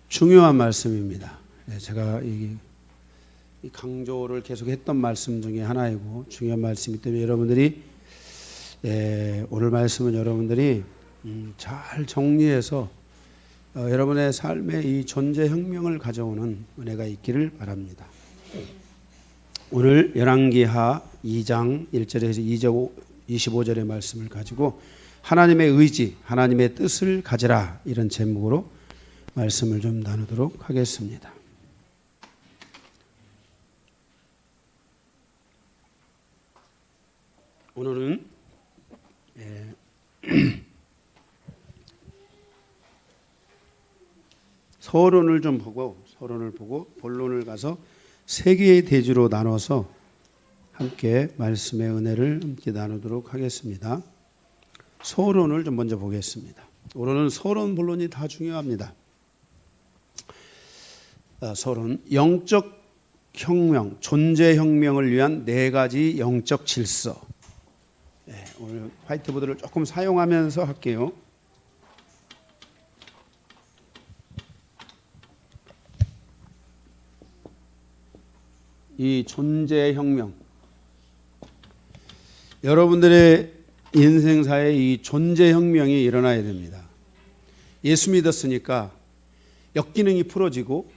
중요한 말씀입니다. 제가 이 강조를 계속했던 말씀 중에 하나이고 중요한 말씀이기 때문에 여러분들이 오늘 말씀은 여러분들이 잘 정리해서 여러분의 삶에 이 존재 혁명을 가져오는 은혜가 있기를 바랍니다. 오늘 열왕기하 2장 1절에서 25절의 말씀을 가지고 하나님의 의지, 하나님의 뜻을 가지라, 이런 제목으로 말씀을 좀 나누도록 하겠습니다. 오늘은 서론을 보고 본론을 가서 세 개의 대주로 나눠서 함께 말씀의 은혜를 함께 나누도록 하겠습니다. 서론을 좀 먼저 보겠습니다. 오늘은 서론, 본론이 다 중요합니다. 서론, 영적 혁명, 존재 혁명을 위한 네 가지 영적 질서. 오늘 화이트보드를 조금 사용하면서 할게요. 이 존재 혁명, 여러분들의 인생사에 이 존재 혁명이 일어나야 됩니다. 예수 믿었으니까 역기능이 풀어지고,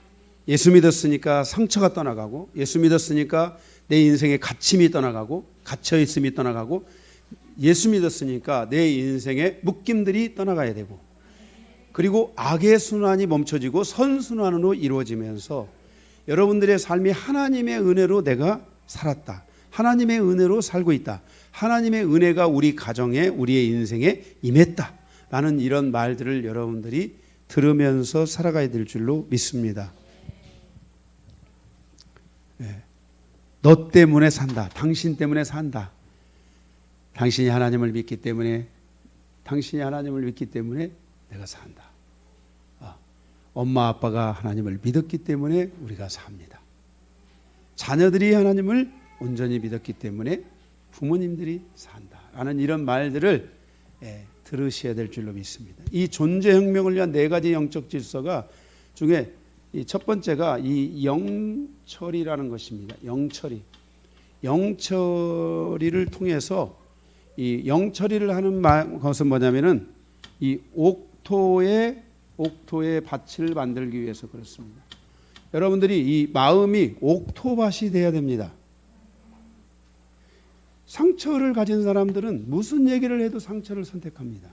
예수 믿었으니까 상처가 떠나가고, 예수 믿었으니까 내 인생의 갇힘이 떠나가고, 갇혀있음이 떠나가고, 예수 믿었으니까 내 인생의 묶임들이 떠나가야 되고, 그리고 악의 순환이 멈춰지고 선순환으로 이루어지면서 여러분들의 삶이 하나님의 은혜로 내가 살았다, 하나님의 은혜로 살고 있다, 하나님의 은혜가 우리 가정에, 우리의 인생에 임했다 라는 이런 말들을 여러분들이 들으면서 살아가야 될 줄로 믿습니다. 너 때문에 산다, 당신 때문에 산다, 당신이 하나님을 믿기 때문에, 당신이 하나님을 믿기 때문에 내가 산다. 엄마 아빠가 하나님을 믿었기 때문에 우리가 삽니다. 자녀들이 하나님을 온전히 믿었기 때문에 부모님들이 산다 라는 이런 말들을 들으셔야 될 줄로 믿습니다. 이 존재 혁명을 위한 네 가지 영적 질서가 중에 첫 번째가 이 영처리라는 것입니다. 영처리를 통해서, 이 영처리를 하는 것은 뭐냐면은 이 옥토의 밭을 만들기 위해서 그렇습니다. 여러분들이 이 마음이 옥토밭이 돼야 됩니다. 상처를 가진 사람들은 무슨 얘기를 해도 상처를 선택합니다.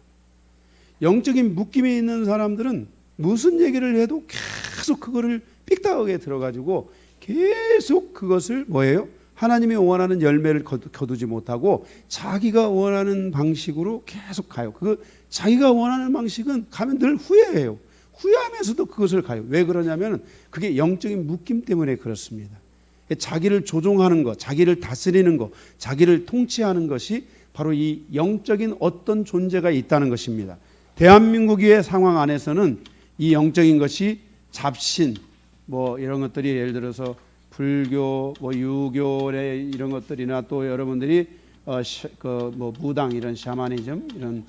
영적인 묶임이 있는 사람들은 무슨 얘기를 해도 계속 그거를 삑다하게 들어가지고 계속 그것을 뭐예요? 하나님이 원하는 열매를 거두지 못하고 자기가 원하는 방식으로 계속 가요. 자기가 원하는 방식은 가면 늘 후회해요. 후회하면서도 그것을 가요. 왜 그러냐면 그게 영적인 묶임 때문에 그렇습니다. 자기를 조종하는 것, 자기를 다스리는 것, 자기를 통치하는 것이 바로 이 영적인 어떤 존재가 있다는 것입니다. 대한민국의 상황 안에서는 이 영적인 것이 잡신, 뭐 이런 것들이 예를 들어서 불교, 뭐 유교의 이런 것들이나 또 여러분들이 뭐 무당, 이런 샤머니즘,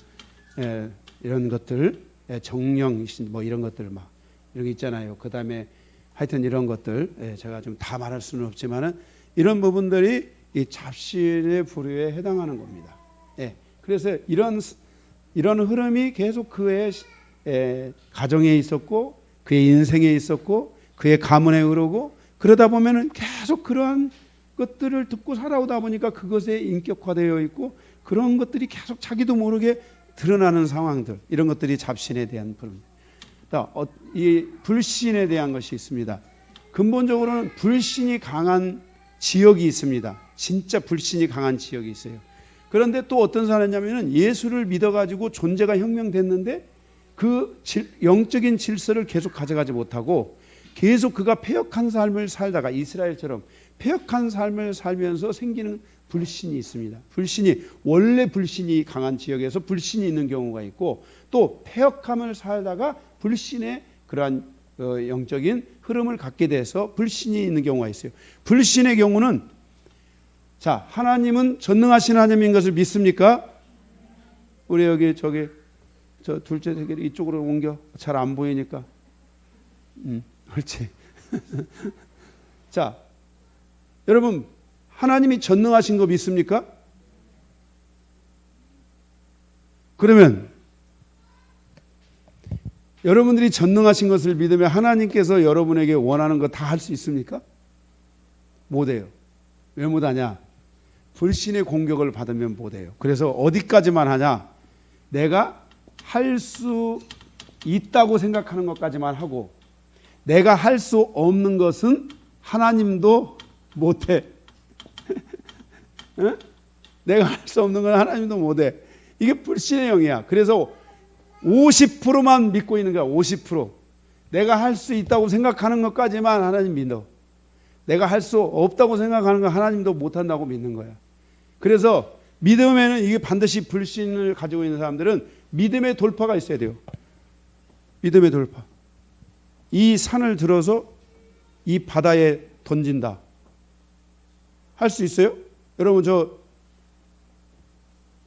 이런 것들, 정령, 뭐 이런 것들 막 이런 게 있잖아요. 그 다음에 하여튼 이런 것들, 제가 좀 다 말할 수는 없지만은 이런 부분들이 이 잡신의 부류에 해당하는 겁니다. 그래서 이런 흐름이 계속 그의 가정에 있었고, 그의 인생에 있었고, 그의 가문에 흐르고, 그러다 보면은 계속 그러한 것들을 듣고 살아오다 보니까 그것에 인격화되어 있고, 그런 것들이 계속 자기도 모르게 드러나는 상황들, 이런 것들이 잡신에 대한 부분. 이 불신에 대한 것이 있습니다. 근본적으로는 불신이 강한 지역이 있습니다. 진짜 불신이 강한 지역이 있어요. 그런데 또 어떤 사람이냐면 예수를 믿어가지고 존재가 혁명됐는데 그 영적인 질서를 계속 가져가지 못하고 계속 그가 패역한 삶을 살다가, 이스라엘처럼 패역한 삶을 살면서 생기는 불신이 있습니다. 원래 불신이 강한 지역에서 불신이 있는 경우가 있고, 또 패역함을 살다가 불신의 그러한 영적인 흐름을 갖게 돼서 불신이 있는 경우가 있어요. 불신의 경우는, 자, 하나님은 전능하신 하나님인 것을 믿습니까? 우리 여기 저 둘째 세계를 이쪽으로 옮겨. 잘 안 보이니까. 그렇지. 자, 여러분 하나님이 전능하신 거 믿습니까? 그러면 여러분들이 전능하신 것을 믿으면 하나님께서 여러분에게 원하는 거 다 할 수 있습니까? 못해요. 왜 못하냐? 불신의 공격을 받으면 못해요. 그래서 어디까지만 하냐? 내가 할 수 있다고 생각하는 것까지만 하고 내가 할 수 없는 것은 하나님도 못해. 응? 내가 할 수 없는 건 하나님도 못해. 이게 불신의 영이야. 그래서 50%만 믿고 있는 거야. 50%. 내가 할 수 있다고 생각하는 것까지만 하나님 믿어. 내가 할 수 없다고 생각하는 건 하나님도 못한다고 믿는 거야. 그래서 믿음에는 이게 반드시 불신을 가지고 있는 사람들은 믿음의 돌파가 있어야 돼요. 믿음의 돌파. 이 산을 들어서 이 바다에 던진다. 할 수 있어요? 여러분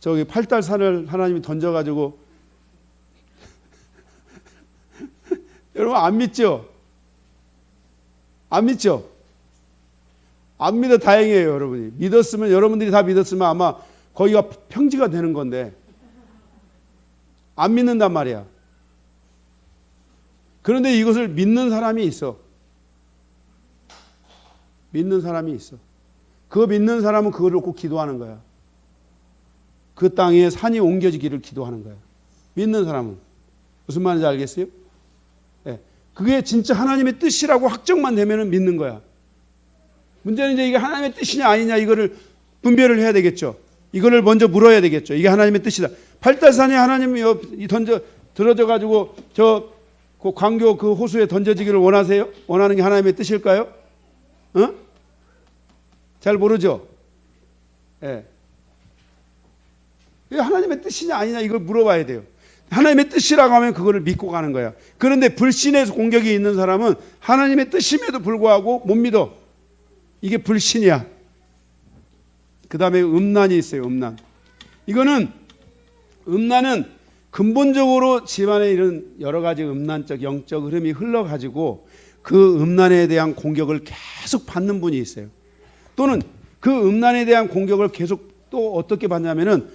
저기 팔달산을 하나님이 던져가지고 여러분 안 믿죠? 안 믿죠? 안 믿어 다행이에요. 여러분이 믿었으면 여러분들이 다 믿었으면 아마 거기가 평지가 되는 건데 안 믿는단 말이야. 그런데 이것을 믿는 사람이 있어. 믿는 사람이 있어. 그 믿는 사람은 그걸 놓고 기도하는 거야. 그 땅에 산이 옮겨지기를 기도하는 거야. 믿는 사람은. 무슨 말인지 알겠어요? 네. 그게 진짜 하나님의 뜻이라고 확정만 되면 믿는 거야. 문제는 이제 이게 하나님의 뜻이냐 아니냐 이거를 분별을 해야 되겠죠. 이거를 먼저 물어야 되겠죠. 이게 하나님의 뜻이다. 팔달산에 하나님이 들어져 가지고 그 광교 그 호수에 던져지기를 원하세요? 원하는 게 하나님의 뜻일까요? 어? 잘 모르죠. 예. 이게 하나님의 뜻이냐 아니냐 이걸 물어봐야 돼요. 하나님의 뜻이라고 하면 그거를 믿고 가는 거야. 그런데 불신의 공격이 있는 사람은 하나님의 뜻임에도 불구하고 못 믿어. 이게 불신이야. 그 다음에 음란이 있어요. 음란. 음란은 근본적으로 집안에 이런 여러 가지 음란적 영적 흐름이 흘러가지고 그 음란에 대한 공격을 계속 받는 분이 있어요. 또는 그 음란에 대한 공격을 계속 또 어떻게 받냐면은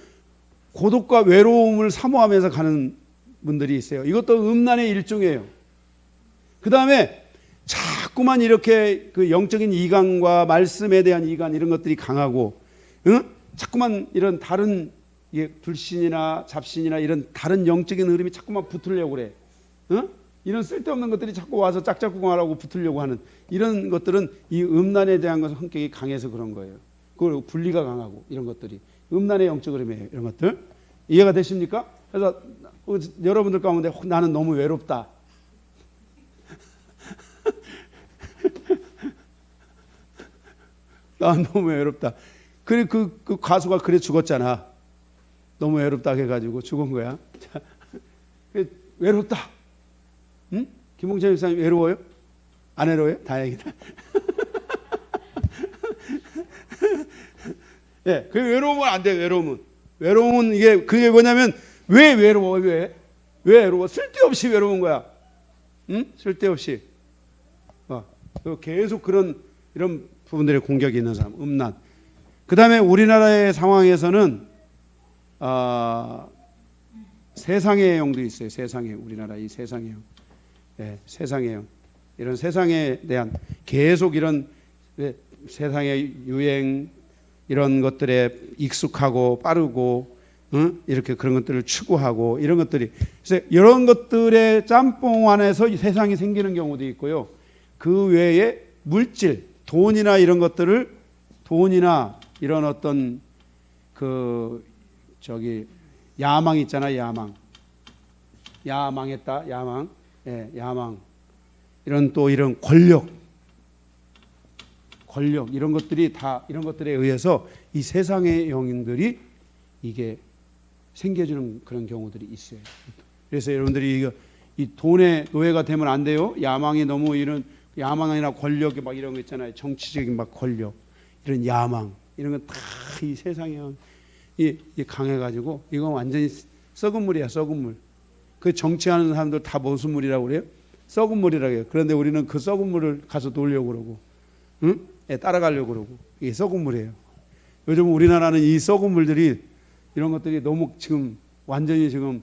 고독과 외로움을 사모하면서 가는 분들이 있어요. 이것도 음란의 일종이에요. 그 다음에 자꾸만 이렇게 그 영적인 이간과 말씀에 대한 이간 이런 것들이 강하고, 응? 자꾸만 이런 다른 불신이나 잡신이나 이런 다른 영적인 흐름이 자꾸만 붙으려고 그래. 응? 이런 쓸데없는 것들이 자꾸 와서 짝짝꿍하라고 붙으려고 하는 이런 것들은 이 음란에 대한 것은 성격이 강해서 그런 거예요. 그리고 분리가 강하고 이런 것들이 음란의 영적 흐름이에요. 이런 것들 이해가 되십니까? 그래서 여러분들 가운데 나는 너무 외롭다. 난 너무 외롭다. 그래 그 가수가 그래 죽었잖아. 너무 외롭다 해가지고 죽은 거야. 자, 외롭다. 응? 김홍철 목사님 외로워요? 안 외로워요? 다행이다. 예, 그 외로우면 안 돼. 외로움은 이게 그게 뭐냐면 왜 외로워? 왜 외로워? 쓸데없이 외로운 거야. 응? 쓸데없이. 계속 이런 부분들의 공격이 있는 사람, 음란. 그 다음에 우리나라의 상황에서는 세상의 영도 있어요. 우리나라 이 세상의 영. 예, 세상의 영. 이런 세상에 대한 계속 이런 세상의 유행 이런 것들에 익숙하고 빠르고 이렇게 그런 것들을 추구하고 이런 것들이 그래서 이런 것들의 짬뽕 안에서 세상이 생기는 경우도 있고요. 그 외에 물질, 돈이나 이런 것들을 돈이나 이런 어떤 야망 있잖아. 야망했다. 야망. 예, 야망. 이런 권력 이런 것들이 다 이런 것들에 의해서 이 세상의 영들이 이게 생겨주는 그런 경우들이 있어요. 그래서 여러분들이 이 돈의 노예가 되면 안 돼요. 야망이 너무 이런 야망이나 권력이 막 이런 거 있잖아요. 정치적인 막 권력 이런 야망 이런 건 다 이 세상의 영이 강해가지고 이건 완전히 썩은 물이야. 썩은 물. 그 정치하는 사람들 다 무슨 물이라고 그래요? 썩은 물이라고 해요. 그런데 우리는 그 썩은 물을 가서 놓으려고 그러고, 응? 따라가려고 그러고, 이게 썩은 물이에요. 요즘 우리나라는 이 썩은 물들이, 이런 것들이 너무 지금 완전히 지금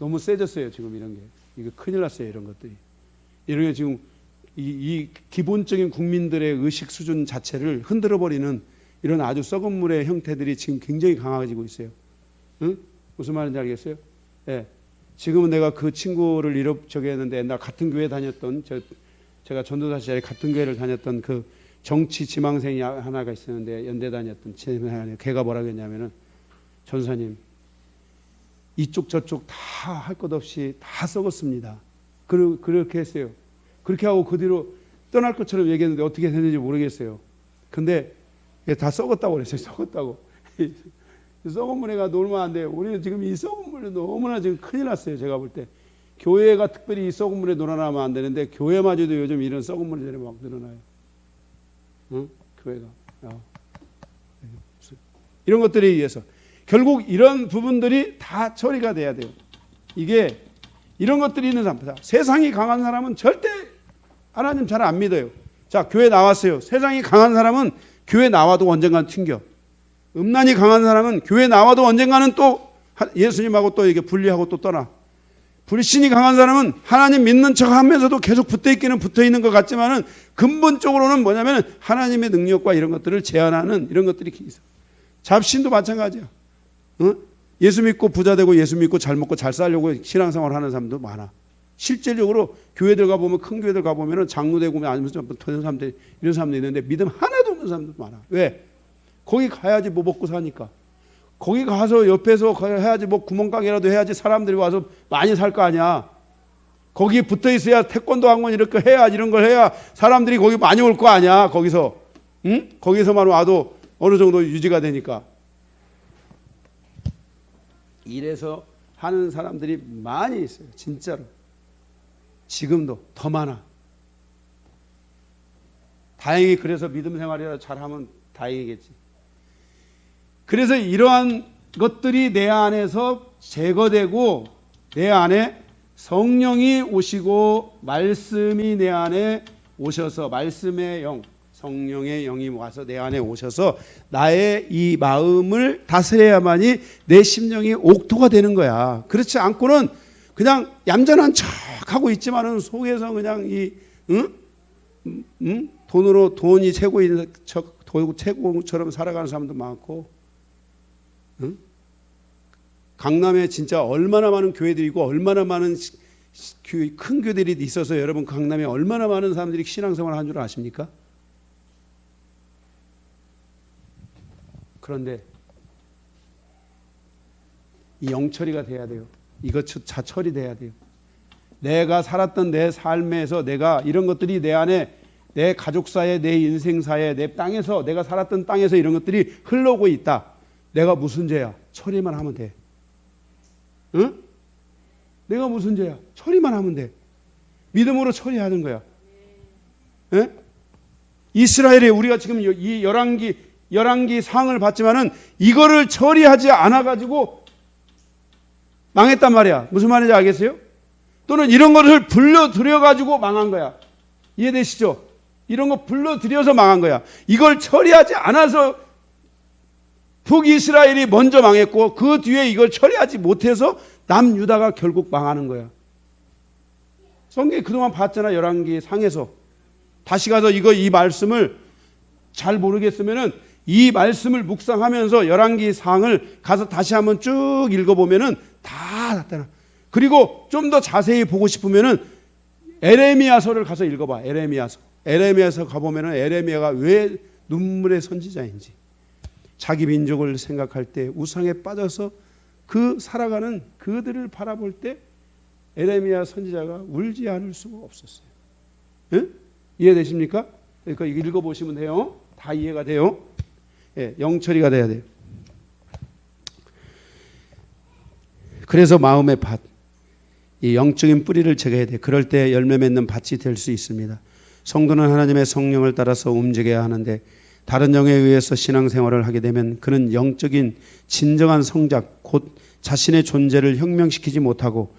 너무 세졌어요. 지금 이런 게. 이거 큰일 났어요. 이런 것들이. 이런 게 지금 이 기본적인 국민들의 의식 수준 자체를 흔들어 버리는 이런 아주 썩은 물의 형태들이 지금 굉장히 강해지고 있어요. 응? 무슨 말인지 알겠어요? 예. 지금은 내가 그 친구를 했는데 옛날 같은 교회 다녔던 제가 전도사 시절에 같은 교회를 다녔던 그 정치 지망생이 하나가 있었는데 연대 다녔던 지망생이 걔가 뭐라고 했냐면은 전사님 이쪽 저쪽 다 할 것 없이 다 썩었습니다. 그렇게 했어요. 그렇게 하고 그 뒤로 떠날 것처럼 얘기했는데 어떻게 됐는지 모르겠어요. 근데 다 썩었다고 그랬어요. 썩었다고. 썩은 물에가 놀면 안 돼요. 우리는 지금 이 썩은 물에 너무나 지금 큰일 났어요. 제가 볼 때. 교회가 특별히 이 썩은 물에 놀아나면 안 되는데 교회마저도 요즘 이런 썩은 물들이 막 늘어나요. 응? 교회가. 이런 것들에 의해서 결국 이런 부분들이 다 처리가 돼야 돼요. 이게 이런 것들이 있는 사람, 세상이 강한 사람은 절대 하나님 잘 안 믿어요. 자, 교회 나왔어요. 세상이 강한 사람은 교회 나와도 언젠가는 튕겨. 음란이 강한 사람은 교회 나와도 언젠가는 또 예수님하고 또 이게 분리하고 또 떠나. 불신이 강한 사람은 하나님 믿는 척 하면서도 계속 붙어 있기는 붙어 있는 것 같지만은 근본적으로는 뭐냐면 하나님의 능력과 이런 것들을 제한하는 이런 것들이 있어. 잡신도 마찬가지야. 어? 예수 믿고 부자 되고 예수 믿고 잘 먹고 잘 살려고 신앙생활 하는 사람도 많아. 실제적으로 교회들 가보면 큰 교회들 가보면 장로되고 아니면 되는 사람들 이런 사람도 있는데 믿음 하나도 없는 사람도 많아. 왜? 거기 가야지 뭐 먹고 사니까. 거기 가서 옆에서 해야지 뭐 구멍가게라도 해야지 사람들이 와서 많이 살 거 아니야. 거기에 붙어 있어야 태권도 학원 이렇게 해야 이런 걸 해야 사람들이 거기 많이 올 거 아니야. 거기서. 응? 거기서만 와도 어느 정도 유지가 되니까. 이래서 하는 사람들이 많이 있어요. 진짜로. 지금도 더 많아. 다행히 그래서 믿음 생활이라도 잘하면 다행이겠지. 그래서 이러한 것들이 내 안에서 제거되고 내 안에 성령이 오시고 말씀이 내 안에 오셔서 말씀의 영, 성령의 영이 와서 내 안에 오셔서 나의 이 마음을 다스려야만이 내 심령이 옥토가 되는 거야. 그렇지 않고는 그냥 얌전한 척하고 있지만은 속에서 그냥 돈으로 돈이 최고인 척 최고처럼 살아가는 사람도 많고. 응? 강남에 진짜 얼마나 많은 교회들이고 얼마나 많은 큰 교회들이 있어서 여러분 강남에 얼마나 많은 사람들이 신앙생활을 한 줄 아십니까? 그런데 이 영처리가 돼야 돼요. 이것 자 처리돼야 돼요. 내가 살았던 내 삶에서 내가 이런 것들이 내 안에 내 가족사에 내 인생사에 내 땅에서 내가 살았던 땅에서 이런 것들이 흘러오고 있다. 내가 무슨 죄야? 처리만 하면 돼. 응? 내가 무슨 죄야? 처리만 하면 돼. 믿음으로 처리하는 거야. 예? 이스라엘에 우리가 지금 이 열왕기 상을 봤지만은 이거를 처리하지 않아 가지고 망했단 말이야. 무슨 말인지 알겠어요? 또는 이런 것을 불러들여 가지고 망한 거야. 이해되시죠? 이런 거 불러들여서 망한 거야. 이걸 처리하지 않아서 북이스라엘이 먼저 망했고 그 뒤에 이걸 처리하지 못해서 남유다가 결국 망하는 거야. 성경에 그동안 봤잖아. 열왕기 상에서. 다시 가서 이 말씀을 잘 모르겠으면은 이 말씀을 묵상하면서 열왕기 상을 가서 다시 한번 쭉 읽어보면은 다 나타나. 그리고 좀 더 자세히 보고 싶으면은 에레미야서를 가서 읽어봐. 에레미야서 가보면은 에레미야가 왜 눈물의 선지자인지, 자기 민족을 생각할 때 우상에 빠져서 살아가는 그들을 바라볼 때 에레미야 선지자가 울지 않을 수가 없었어요. 예? 이해되십니까? 그러니까 읽어보시면 돼요. 다 이해가 돼요. 예, 영처리가 돼야 돼요. 그래서 마음의 밭, 이 영적인 뿌리를 제거해야 돼. 그럴 때 열매 맺는 밭이 될 수 있습니다. 성도는 하나님의 성령을 따라서 움직여야 하는데 다른 영에 의해서 신앙생활을 하게 되면 그는 영적인 진정한 성장, 곧 자신의 존재를 혁명시키지 못하고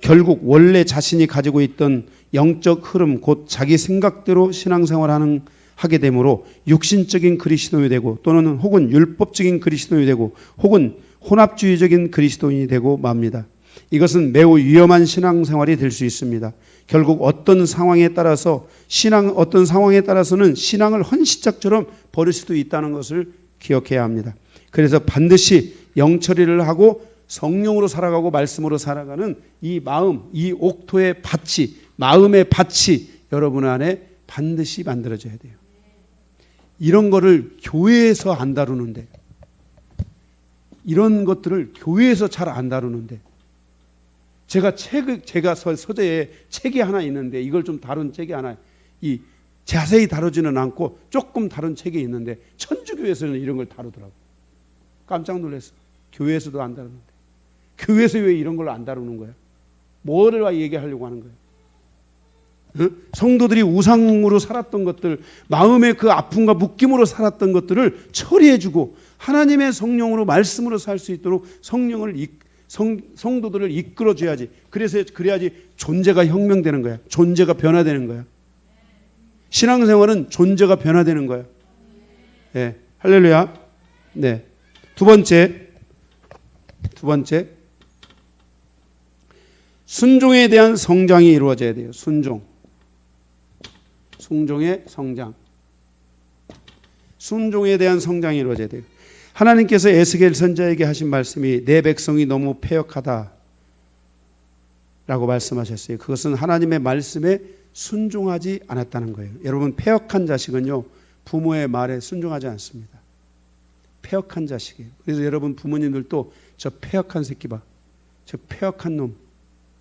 결국 원래 자신이 가지고 있던 영적 흐름, 곧 자기 생각대로 신앙생활하는 하게 되므로 육신적인 그리스도인이 되고, 또는 혹은 율법적인 그리스도인이 되고, 혹은 혼합주의적인 그리스도인이 되고 맙니다. 이것은 매우 위험한 신앙생활이 될 수 있습니다. 결국 어떤 상황에 따라서는 신앙을 헌시짝처럼 버릴 수도 있다는 것을 기억해야 합니다. 그래서 반드시 영처리를 하고 성령으로 살아가고 말씀으로 살아가는 이 마음, 이 옥토의 밭이, 마음의 밭이 여러분 안에 반드시 만들어져야 돼요. 이런 거를 교회에서 안 다루는데, 이런 것들을 교회에서 잘 안 다루는데, 제가 서재에 책이 하나 있는데, 이걸 좀 다룬 책이 하나, 자세히 다루지는 않고 조금 다룬 책이 있는데, 천주교에서는 이런 걸 다루더라고. 깜짝 놀랐어. 교회에서도 안 다루는데. 교회에서 왜 이런 걸 안 다루는 거야? 뭐를 얘기하려고 하는 거야? 성도들이 우상으로 살았던 것들, 마음의 그 아픔과 묶임으로 살았던 것들을 처리해주고 하나님의 성령으로 말씀으로 살 수 있도록 성도들을 이끌어줘야지. 그래야지 존재가 혁명되는 거야. 존재가 변화되는 거야. 신앙생활은 존재가 변화되는 거야. 네, 할렐루야. 네. 두 번째, 순종에 대한 성장이 이루어져야 돼요. 순종의 성장. 순종에 대한 성장이 이루어져야 돼요. 하나님께서 에스겔 선지자에게 하신 말씀이 내 백성이 너무 패역하다 라고 말씀하셨어요. 그것은 하나님의 말씀에 순종하지 않았다는 거예요. 여러분, 패역한 자식은요, 부모의 말에 순종하지 않습니다. 패역한 자식이에요. 그래서 여러분 부모님들도 저 패역한 새끼 봐, 저 패역한 놈,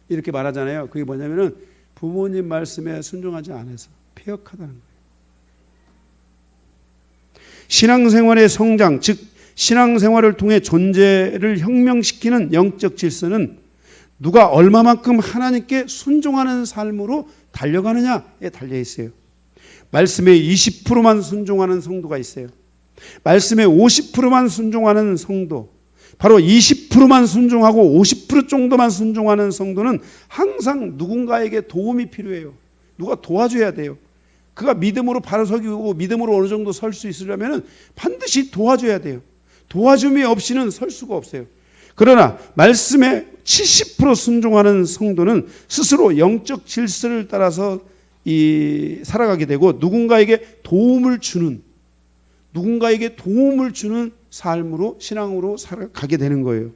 이렇게 말하잖아요. 그게 뭐냐면은 부모님 말씀에 순종하지 않아서 패역하다는 거예요. 신앙생활의 성장, 즉 신앙생활을 통해 존재를 혁명시키는 영적 질서는 누가 얼마만큼 하나님께 순종하는 삶으로 달려가느냐에 달려 있어요. 말씀에 20%만 순종하는 성도가 있어요. 말씀에 50%만 순종하는 성도, 바로 20%만 순종하고 50% 정도만 순종하는 성도는 항상 누군가에게 도움이 필요해요. 누가 도와줘야 돼요. 그가 믿음으로 바로 서기고 믿음으로 어느 정도 설 수 있으려면 반드시 도와줘야 돼요. 도와줌이 없이는 설 수가 없어요. 그러나 말씀에 70% 순종하는 성도는 스스로 영적 질서를 따라서 살아가게 되고 누군가에게 도움을 주는 삶으로, 신앙으로 살아가게 되는 거예요.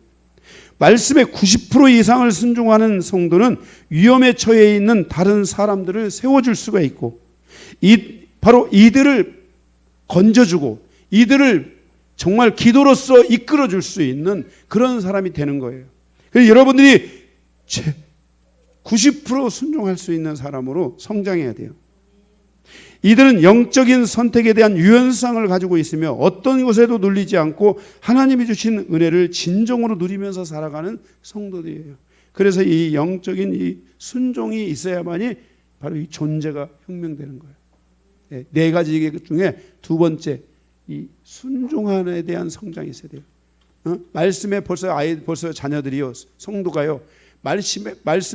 말씀의 90% 이상을 순종하는 성도는 위험에 처해 있는 다른 사람들을 세워줄 수가 있고, 바로 이들을 건져주고 이들을 정말 기도로서 이끌어줄 수 있는 그런 사람이 되는 거예요. 그래서 여러분들이 90% 순종할 수 있는 사람으로 성장해야 돼요. 이들은 영적인 선택에 대한 유연성을 가지고 있으며 어떤 것에도 눌리지 않고 하나님이 주신 은혜를 진정으로 누리면서 살아가는 성도들이에요. 그래서 이 영적인 이 순종이 있어야만이 바로 이 존재가 혁명되는 거예요. 네 가지 중에 두 번째, 이 순종함에 대한 성장이 있어야 돼요. 말씀에 벌써 자녀들이요, 성도가요, 말씀에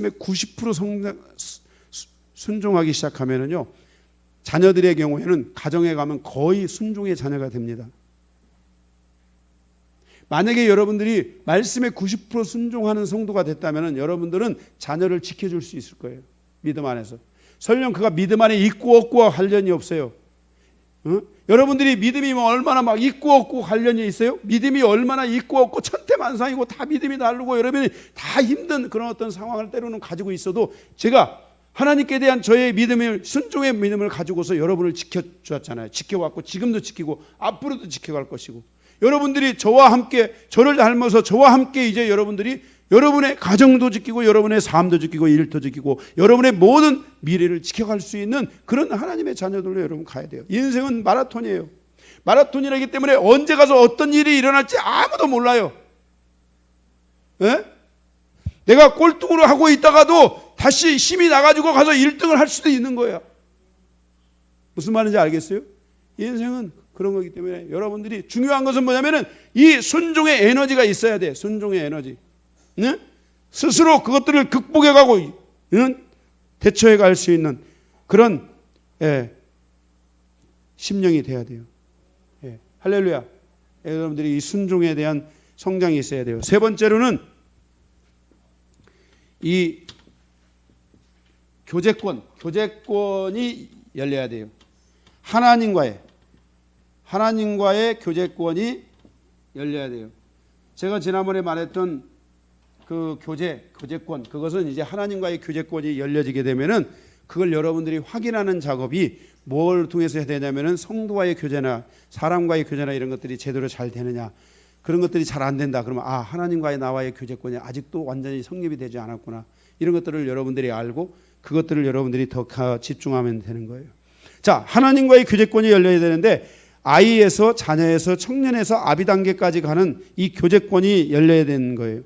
90% 순종하기 시작하면은요, 자녀들의 경우에는 가정에 가면 거의 순종의 자녀가 됩니다. 만약에 여러분들이 말씀에 90% 순종하는 성도가 됐다면 여러분들은 자녀를 지켜줄 수 있을 거예요. 믿음 안에서. 설령 그가 믿음 안에 있고 없고와 관련이 없어요. 여러분들이 믿음이 얼마나 막 있고 없고 관련이 있어요? 믿음이 얼마나 있고 없고 천태만상이고 다 믿음이 다르고 여러분이 다 힘든 그런 어떤 상황을 때로는 가지고 있어도 제가 하나님께 대한 저의 믿음을, 순종의 믿음을 가지고서 여러분을 지켜주었잖아요. 지켜왔고 지금도 지키고 앞으로도 지켜갈 것이고, 여러분들이 저와 함께, 저를 닮아서 저와 함께 이제 여러분들이 여러분의 가정도 지키고 여러분의 삶도 지키고 일도 지키고 여러분의 모든 미래를 지켜갈 수 있는 그런 하나님의 자녀들로 여러분 가야 돼요. 인생은 마라톤이에요. 마라톤이라기 때문에 언제 가서 어떤 일이 일어날지 아무도 몰라요. 네? 내가 꼴등으로 하고 있다가도 다시 힘이 나가지고 가서 1등을 할 수도 있는 거예요. 무슨 말인지 알겠어요? 인생은 그런 거기 때문에 여러분들이 중요한 것은 뭐냐면은 이 순종의 에너지가 있어야 돼. 순종의 에너지. 네? 스스로 그것들을 극복해 가고 대처해 갈 수 있는 그런 심령이 돼야 돼요. 할렐루야. 여러분들이 이 순종에 대한 성장이 있어야 돼요. 세 번째로는 이 교제권이 열려야 돼요. 하나님과의 교제권이 열려야 돼요. 제가 지난번에 말했던 그 교제권, 그것은 이제 하나님과의 교제권이 열려지게 되면은 그걸 여러분들이 확인하는 작업이 뭘 통해서 해야 되냐면은 성도와의 교제나 사람과의 교제나 이런 것들이 제대로 잘 되느냐, 그런 것들이 잘 안 된다 그러면 하나님과의 나와의 교제권이 아직도 완전히 성립이 되지 않았구나, 이런 것들을 여러분들이 알고 그것들을 여러분들이 더 집중하면 되는 거예요. 자, 하나님과의 교제권이 열려야 되는데 아이에서 자녀에서 청년에서 아비 단계까지 가는 이 교제권이 열려야 되는 거예요.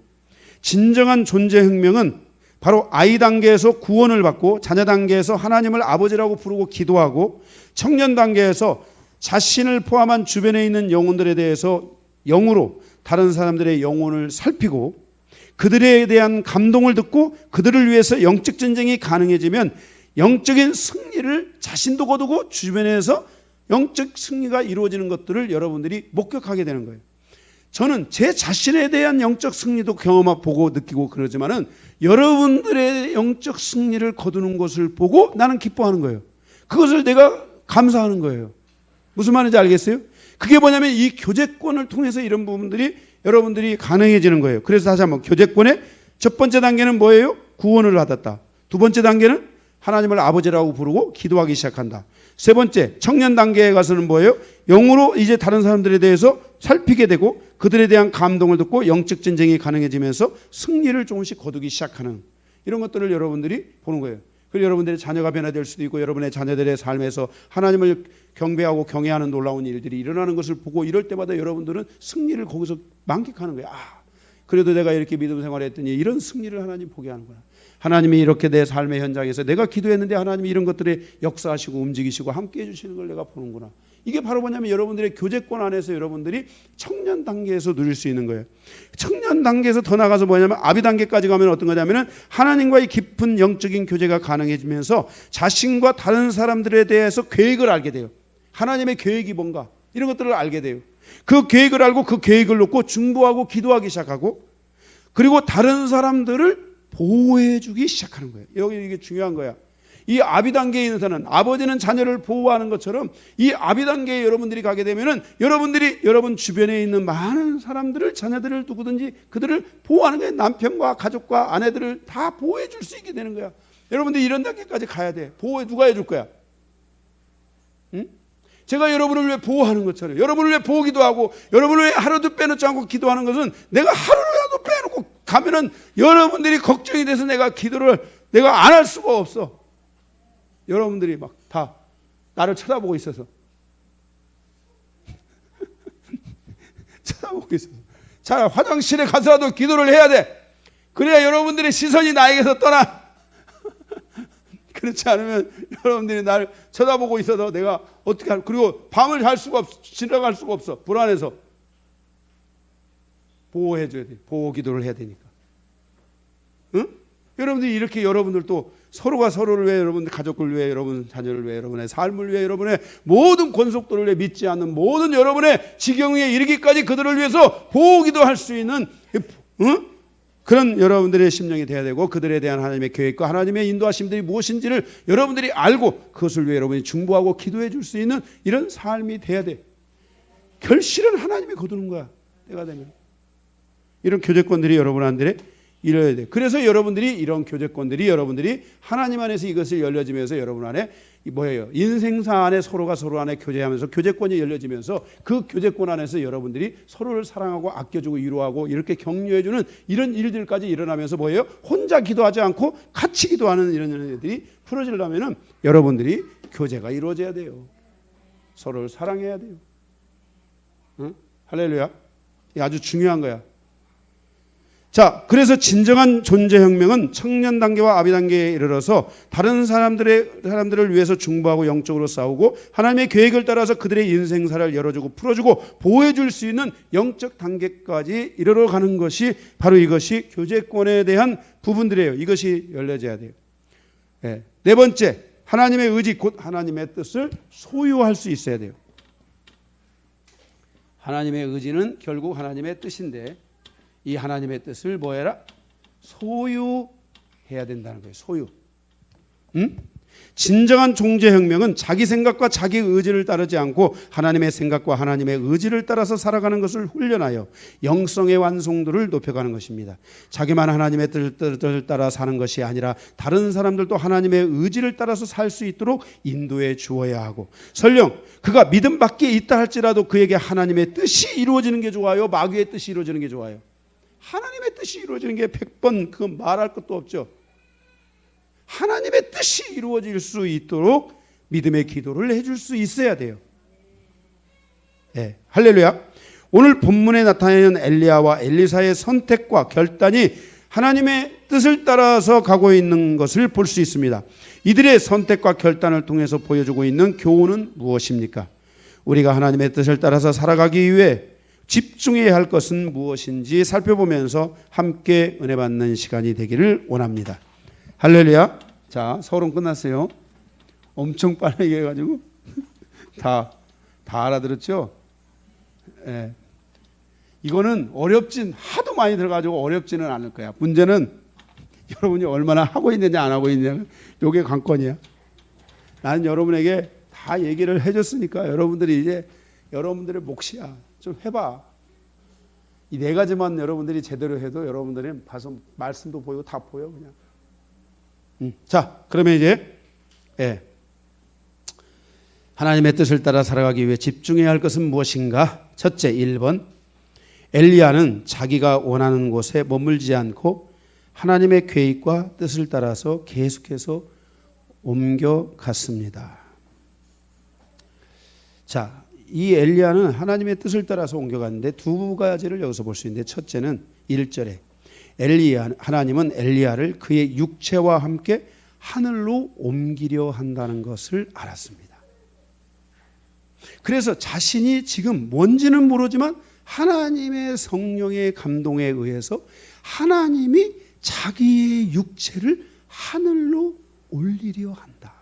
진정한 존재 혁명은 바로 아이 단계에서 구원을 받고 자녀 단계에서 하나님을 아버지라고 부르고 기도하고 청년 단계에서 자신을 포함한 주변에 있는 영혼들에 대해서 영으로 다른 사람들의 영혼을 살피고 그들에 대한 감동을 듣고 그들을 위해서 영적 전쟁이 가능해지면 영적인 승리를 자신도 거두고 주변에서 영적 승리가 이루어지는 것들을 여러분들이 목격하게 되는 거예요. 저는 제 자신에 대한 영적 승리도 경험하고 느끼고 그러지만은 여러분들의 영적 승리를 거두는 것을 보고 나는 기뻐하는 거예요. 그것을 내가 감사하는 거예요. 무슨 말인지 알겠어요? 그게 뭐냐면 이 교제권을 통해서 이런 부분들이 여러분들이 가능해지는 거예요. 그래서 다시 한번 교제권의 첫 번째 단계는 뭐예요? 구원을 받았다. 두 번째 단계는 하나님을 아버지라고 부르고 기도하기 시작한다. 세 번째 청년 단계에 가서는 뭐예요? 영으로 이제 다른 사람들에 대해서 살피게 되고 그들에 대한 감동을 듣고 영적 전쟁이 가능해지면서 승리를 조금씩 거두기 시작하는 이런 것들을 여러분들이 보는 거예요. 그리고 여러분들의 자녀가 변화될 수도 있고 여러분의 자녀들의 삶에서 하나님을 경배하고 경외하는 놀라운 일들이 일어나는 것을 보고 이럴 때마다 여러분들은 승리를 거기서 만끽하는 거예요. 그래도 내가 이렇게 믿음 생활했더니 이런 승리를 하나님 보게 하는구나. 하나님이 이렇게 내 삶의 현장에서 내가 기도했는데 하나님이 이런 것들에 역사하시고 움직이시고 함께해 주시는 걸 내가 보는구나. 이게 바로 뭐냐면 여러분들의 교제권 안에서 여러분들이 청년 단계에서 누릴 수 있는 거예요. 청년 단계에서 더 나가서 뭐냐면 아비 단계까지 가면 어떤 거냐면은 하나님과의 깊은 영적인 교제가 가능해지면서 자신과 다른 사람들에 대해서 계획을 알게 돼요. 하나님의 계획이 뭔가 이런 것들을 알게 돼요. 그 계획을 알고 그 계획을 놓고 중보하고 기도하기 시작하고 그리고 다른 사람들을 보호해 주기 시작하는 거예요. 여기 이게 중요한 거야. 이 아비 단계에 있는 사람은 아버지는 자녀를 보호하는 것처럼 이 아비 단계에 여러분들이 가게 되면은 여러분들이 여러분 주변에 있는 많은 사람들을 자녀들을 누구든지 그들을 보호하는 거예요. 남편과 가족과 아내들을 다 보호해 줄 수 있게 되는 거야. 여러분들이 이런 단계까지 가야 돼. 보호해 누가 해줄 거야? 응? 제가 여러분을 위해 보호하는 것처럼 여러분을 위해 보호기도 하고 여러분을 위해 하루도 빼놓지 않고 기도하는 것은 내가 하루라도 빼놓고 가면은 여러분들이 걱정이 돼서 내가 기도를 내가 안 할 수가 없어. 여러분들이 막 다 나를 쳐다보고 있어서 쳐다보고 있어서 자 화장실에 가서라도 기도를 해야 돼. 그래야 여러분들의 시선이 나에게서 떠나. 그렇지 않으면 여러분들이 나를 쳐다보고 있어서 내가 어떻게 할 그리고 밤을 잘 수가 없어. 지나갈 수가 없어. 불안해서 보호해줘야 돼. 보호 기도를 해야 되니까. 응? 여러분들이 이렇게 여러분들도 서로가 서로를 위해 여러분들 가족을 위해 여러분 자녀를 위해 여러분의 삶을 위해 여러분의 모든 권속들을 위해 믿지 않는 모든 여러분의 지경에 이르기까지 그들을 위해서 보호기도 할 수 있는 그런 여러분들의 심령이 되어야 되고 그들에 대한 하나님의 계획과 하나님의 인도하심들이 무엇인지를 여러분들이 알고 그것을 위해 여러분이 중보하고 기도해 줄 수 있는 이런 삶이 돼야 돼. 결실은 하나님이 거두는 거야. 때가 되면 이런 교제권들이 여러분한테 이뤄야 돼. 그래서 여러분들이 이런 교제권들이 여러분들이 하나님 안에서 이것을 열려지면서 여러분 안에 뭐예요? 인생사 안에 서로가 서로 안에 교제하면서 교제권이 열려지면서 그 교제권 안에서 여러분들이 서로를 사랑하고 아껴주고 위로하고 이렇게 격려해주는 이런 일들까지 일어나면서 뭐예요? 혼자 기도하지 않고 같이 기도하는 이런 일들이 풀어지려면은 여러분들이 교제가 이루어져야 돼요. 서로를 사랑해야 돼요. 응? 할렐루야. 이게 아주 중요한 거야. 자, 그래서 진정한 존재혁명은 청년 단계와 아비 단계에 이르러서 다른 사람들을 위해서 중보하고 영적으로 싸우고 하나님의 계획을 따라서 그들의 인생사를 열어주고 풀어주고 보호해줄 수 있는 영적 단계까지 이르러 가는 것이 바로 이것이 교제권에 대한 부분들이에요. 이것이 열려져야 돼요. 네 번째, 하나님의 의지 곧 하나님의 뜻을 소유할 수 있어야 돼요. 하나님의 의지는 결국 하나님의 뜻인데 이 하나님의 뜻을 뭐해라? 소유해야 된다는 거예요. 소유. 진정한 종제혁명은 자기 생각과 자기 의지를 따르지 않고 하나님의 생각과 하나님의 의지를 따라서 살아가는 것을 훈련하여 영성의 완성도를 높여가는 것입니다. 자기만 하나님의 뜻을 따라 사는 것이 아니라 다른 사람들도 하나님의 의지를 따라서 살 수 있도록 인도해 주어야 하고, 설령 그가 믿음 밖에 있다 할지라도 그에게 하나님의 뜻이 이루어지는 게 좋아요, 마귀의 뜻이 이루어지는 게 좋아요? 하나님의 뜻이 이루어지는 게 100번 그건 말할 것도 없죠. 하나님의 뜻이 이루어질 수 있도록 믿음의 기도를 해줄 수 있어야 돼요. 네, 할렐루야. 오늘 본문에 나타나는 엘리야와 엘리사의 선택과 결단이 하나님의 뜻을 따라서 가고 있는 것을 볼 수 있습니다. 이들의 선택과 결단을 통해서 보여주고 있는 교훈은 무엇입니까? 우리가 하나님의 뜻을 따라서 살아가기 위해 집중해야 할 것은 무엇인지 살펴보면서 함께 은혜 받는 시간이 되기를 원합니다. 할렐루야. 자, 서론 끝났어요. 엄청 빠르게 해가지고 다 알아들었죠? 예. 이거는 하도 많이 들어가지고 어렵지는 않을 거야. 문제는 여러분이 얼마나 하고 있느냐 안 하고 있느냐, 이게 관건이야. 나는 여러분에게 다 얘기를 해줬으니까 여러분들이 이제 여러분들의 몫이야. 좀 해봐. 이 네 가지만 여러분들이 제대로 해도 여러분들은 봐서 말씀도 보이고 다 보여 그냥. 자, 그러면 이제 하나님의 뜻을 따라 살아가기 위해 집중해야 할 것은 무엇인가? 첫째, 1번. 엘리야는 자기가 원하는 곳에 머물지 않고 하나님의 계획과 뜻을 따라서 계속해서 옮겨갔습니다. 자, 이 엘리야는 하나님의 뜻을 따라서 옮겨갔는데 두 가지를 여기서 볼 수 있는데, 첫째는 1절에 하나님은 엘리야를 그의 육체와 함께 하늘로 옮기려 한다는 것을 알았습니다. 그래서 자신이 지금 뭔지는 모르지만 하나님의 성령의 감동에 의해서 하나님이 자기의 육체를 하늘로 올리려 한다.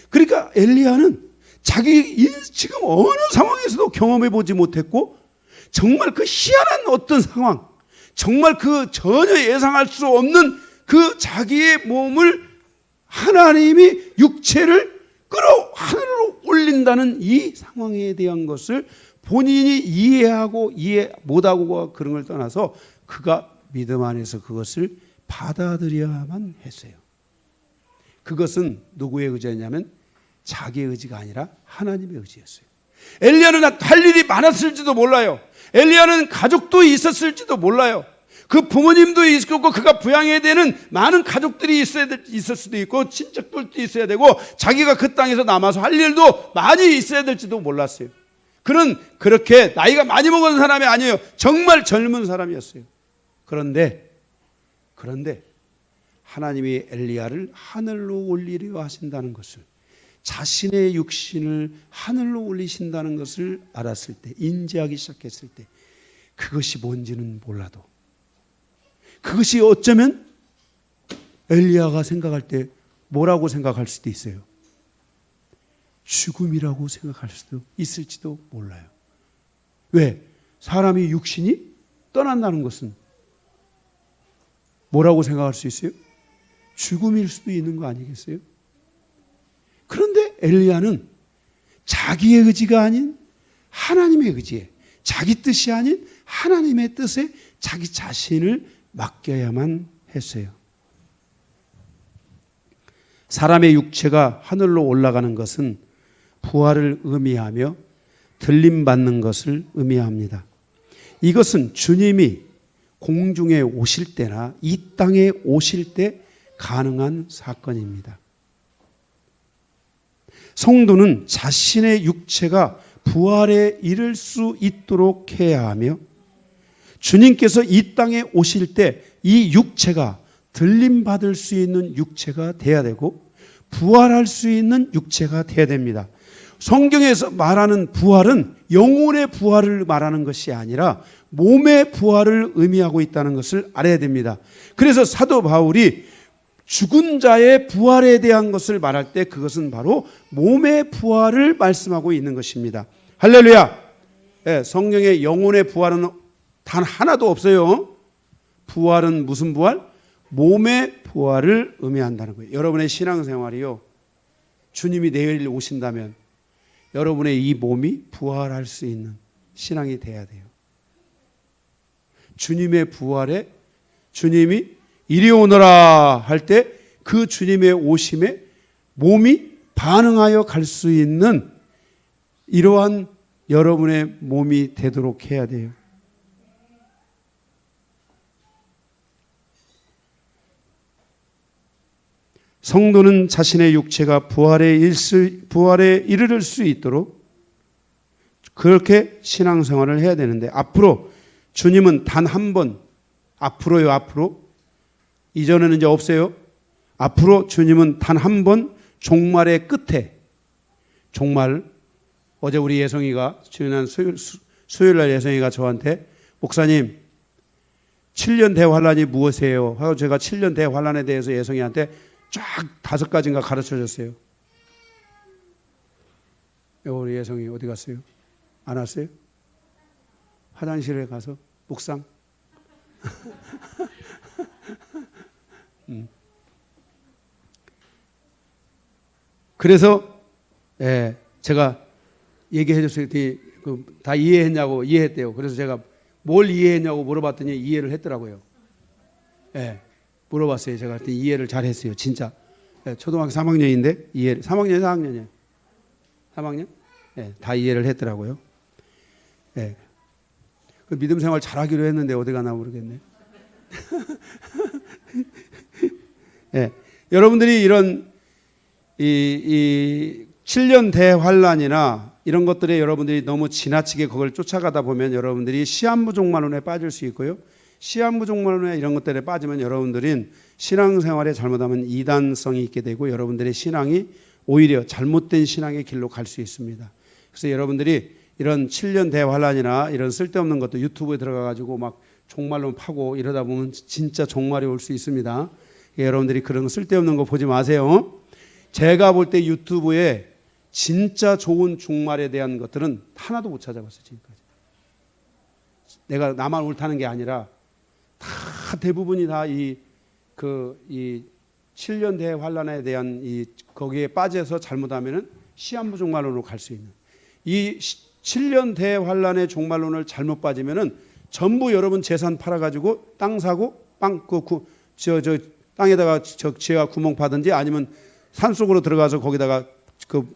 그러니까 엘리야는 자기 지금 어느 상황에서도 경험해 보지 못했고, 정말 그 희한한 어떤 상황, 정말 그 전혀 예상할 수 없는 그 자기의 몸을 하나님이 육체를 끌어 하늘로 올린다는 이 상황에 대한 것을 본인이 이해하고 이해 못하고 그런 걸 떠나서 그가 믿음 안에서 그것을 받아들여야만 했어요. 그것은 누구의 의지였냐면 자기의 의지가 아니라 하나님의 의지였어요. 엘리야는 할 일이 많았을지도 몰라요. 엘리야는 가족도 있었을지도 몰라요. 그 부모님도 있었고 그가 부양해야 되는 많은 가족들이 있을 수도 있고 친척들도 있어야 되고 자기가 그 땅에서 남아서 할 일도 많이 있어야 될지도 몰랐어요. 그는 그렇게 나이가 많이 먹은 사람이 아니에요. 정말 젊은 사람이었어요. 그런데 하나님이 엘리야를 하늘로 올리려 하신다는 것을, 자신의 육신을 하늘로 올리신다는 것을 알았을 때, 인지하기 시작했을 때, 그것이 뭔지는 몰라도 그것이 어쩌면 엘리야가 생각할 때 뭐라고 생각할 수도 있어요. 죽음이라고 생각할 수도 있을지도 몰라요. 왜? 사람이 육신이 떠난다는 것은 뭐라고 생각할 수 있어요? 죽음일 수도 있는 거 아니겠어요? 그런데 엘리야는 자기의 의지가 아닌 하나님의 의지에, 자기 뜻이 아닌 하나님의 뜻에 자기 자신을 맡겨야만 했어요. 사람의 육체가 하늘로 올라가는 것은 부활을 의미하며 들림받는 것을 의미합니다. 이것은 주님이 공중에 오실 때나 이 땅에 오실 때 가능한 사건입니다. 성도는 자신의 육체가 부활에 이를 수 있도록 해야 하며 주님께서 이 땅에 오실 때 이 육체가 들림 받을 수 있는 육체가 돼야 되고 부활할 수 있는 육체가 돼야 됩니다. 성경에서 말하는 부활은 영혼의 부활을 말하는 것이 아니라 몸의 부활을 의미하고 있다는 것을 알아야 됩니다. 그래서 사도 바울이 죽은 자의 부활에 대한 것을 말할 때 그것은 바로 몸의 부활을 말씀하고 있는 것입니다. 할렐루야. 네, 성경에 영혼의 부활은 단 하나도 없어요. 부활은 무슨 부활? 몸의 부활을 의미한다는 거예요. 여러분의 신앙생활이요, 주님이 내일 오신다면 여러분의 이 몸이 부활할 수 있는 신앙이 돼야 돼요. 주님의 부활에, 주님이 이리 오너라 할 때 그 주님의 오심에 몸이 반응하여 갈 수 있는 이러한 여러분의 몸이 되도록 해야 돼요. 성도는 자신의 육체가 부활에 이르를 수 있도록 그렇게 신앙생활을 해야 되는데, 앞으로 주님은 단 한 번, 앞으로 이전에는 이제 없어요. 앞으로 주님은 단 한 번 종말의 끝에, 종말, 어제 우리 예성이가 지난 수요일날 예성이가 저한테 목사님 7년 대환란이 무엇이에요? 하고 제가 7년 대환란에 대해서 예성이한테 쫙 5가지인가 가르쳐 줬어요. 우리 예성이 어디 갔어요? 안 왔어요? 화장실에 가서 묵상. 그래서 제가 얘기해 줬어요. 다 이해했냐고, 이해했대요. 그래서 제가 뭘 이해했냐고 물어봤더니 이해를 했더라고요. 물어봤어요. 제가 그랬더니 이해를 잘했어요. 진짜. 초등학교 3학년인데 이해를, 3학년, 4학년이에요. 3학년? 다 이해를 했더라고요. 그 믿음 생활 잘하기로 했는데 어디 가나 모르겠네. 여러분들이 이런 이 7년 대환란이나 이런 것들에 여러분들이 너무 지나치게 그걸 쫓아가다 보면 여러분들이 시한부 종말론에 빠질 수 있고요. 시한부 종말론에 이런 것들에 빠지면 여러분들은 신앙생활에 잘못하면 이단성이 있게 되고 여러분들의 신앙이 오히려 잘못된 신앙의 길로 갈 수 있습니다. 그래서 여러분들이 이런 7년 대환란이나 이런 쓸데없는 것도 유튜브에 들어가가지고 막 종말론 파고 이러다 보면 진짜 종말이 올 수 있습니다. 여러분들이 그런 쓸데없는 거 보지 마세요. 제가 볼 때 유튜브에 진짜 좋은 종말에 대한 것들은 하나도 못 찾아봤어요. 지금까지. 내가 나만 옳다는 게 아니라 다 대부분이 다 이 7년 대환란에 대한 거기에 빠져서 잘못하면은 시한부 종말론으로 갈 수 있는 이 7년 대환란의 종말론을 잘못 빠지면은 전부 여러분 재산 팔아가지고 땅 사고 땅에다가 지하 구멍 파든지 아니면 산 속으로 들어가서 거기다가 그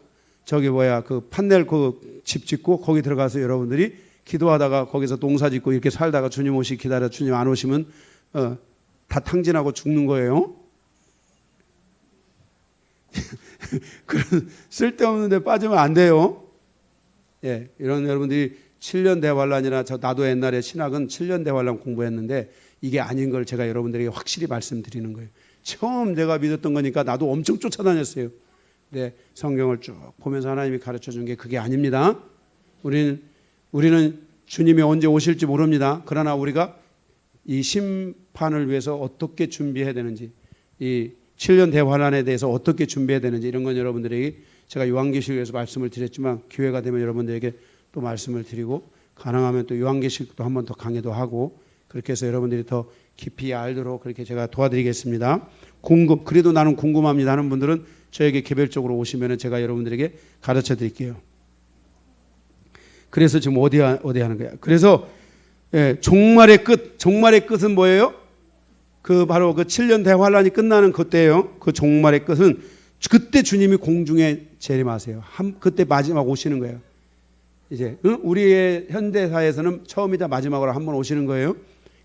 판넬 집 짓고 거기 들어가서 여러분들이 기도하다가 거기서 농사 짓고 이렇게 살다가 주님 오시 기다려 주님 안 오시면 다 탕진하고 죽는 거예요. 그런 쓸데없는 데 빠지면 안 돼요. 이런 여러분들이 7년 대환란이나 나도 옛날에 신학은 7년 대환란 공부했는데 이게 아닌 걸 제가 여러분들에게 확실히 말씀드리는 거예요. 처음 내가 믿었던 거니까 나도 엄청 쫓아다녔어요. 근데 성경을 쭉 보면서 하나님이 가르쳐 준 게 그게 아닙니다. 우리는 주님이 언제 오실지 모릅니다. 그러나 우리가 이 심판을 위해서 어떻게 준비해야 되는지, 이 7년 대환란에 대해서 어떻게 준비해야 되는지 이런 건 여러분들에게 제가 요한계시록에서 말씀을 드렸지만 기회가 되면 여러분들에게 또 말씀을 드리고 가능하면 또 요한계시록도 한 번 더 강의도 하고 그렇게 해서 여러분들이 더 깊이 알도록 그렇게 제가 도와드리겠습니다. 그래도 나는 궁금합니다 하는 분들은 저에게 개별적으로 오시면 제가 여러분들에게 가르쳐 드릴게요. 그래서 지금 어디 하는 거야? 그래서 종말의 끝은 뭐예요? 바로 그 7년 대환란이 끝나는 그때예요. 그 종말의 끝은 그때 주님이 공중에 재림하세요. 그때 마지막 오시는 거예요. 이제 우리의 현대사에서는 처음이자 마지막으로 한 번 오시는 거예요.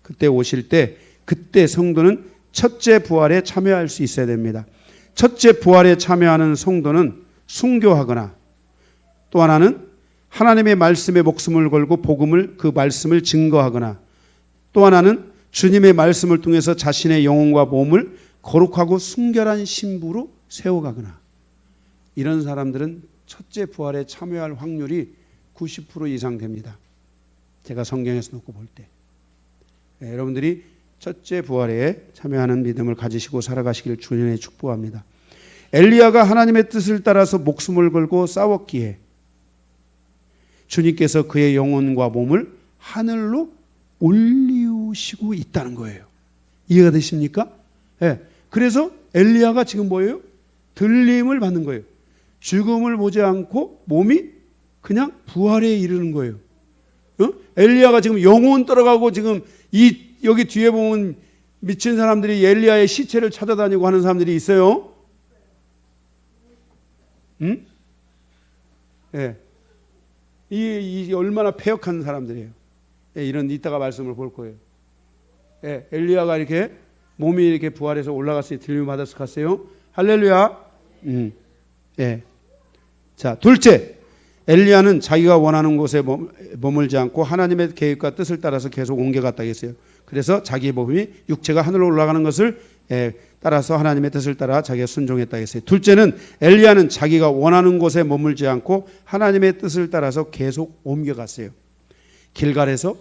그때 오실 때 그때 성도는 첫째 부활에 참여할 수 있어야 됩니다. 첫째 부활에 참여하는 성도는 순교하거나 또 하나는 하나님의 말씀에 목숨을 걸고 그 말씀을 증거하거나 또 하나는 주님의 말씀을 통해서 자신의 영혼과 몸을 거룩하고 순결한 신부로 세워가거나, 이런 사람들은 첫째 부활에 참여할 확률이 90% 이상 됩니다. 제가 성경에서 놓고 볼 때. 여러분들이 첫째 부활에 참여하는 믿음을 가지시고 살아가시길 주님의 축복합니다. 엘리야가 하나님의 뜻을 따라서 목숨을 걸고 싸웠기에 주님께서 그의 영혼과 몸을 하늘로 올리우시고 있다는 거예요. 이해가 되십니까? 네. 그래서 엘리야가 지금 뭐예요? 들림을 받는 거예요. 죽음을 보지 않고 몸이 그냥 부활에 이르는 거예요. 엘리야가 지금 영혼 떨어가고, 지금 여기 뒤에 보면 미친 사람들이 엘리야의 시체를 찾아다니고 하는 사람들이 있어요. 응? 예. 이 얼마나 패역한 사람들이에요. 예, 이런 이따가 말씀을 볼 거예요. 예, 엘리야가 이렇게 몸이 이렇게 부활해서 올라갔어요. 들림 받아서 갔어요. 할렐루야. 예. 자, 둘째, 엘리야는 자기가 원하는 곳에 머물지 않고 하나님의 계획과 뜻을 따라서 계속 옮겨갔다 했어요. 그래서 자기의 몸이 육체가 하늘로 올라가는 것을 따라서 하나님의 뜻을 따라 자기가 순종했다 했어요. 둘째는 엘리야는 자기가 원하는 곳에 머물지 않고 하나님의 뜻을 따라서 계속 옮겨갔어요. 길갈에서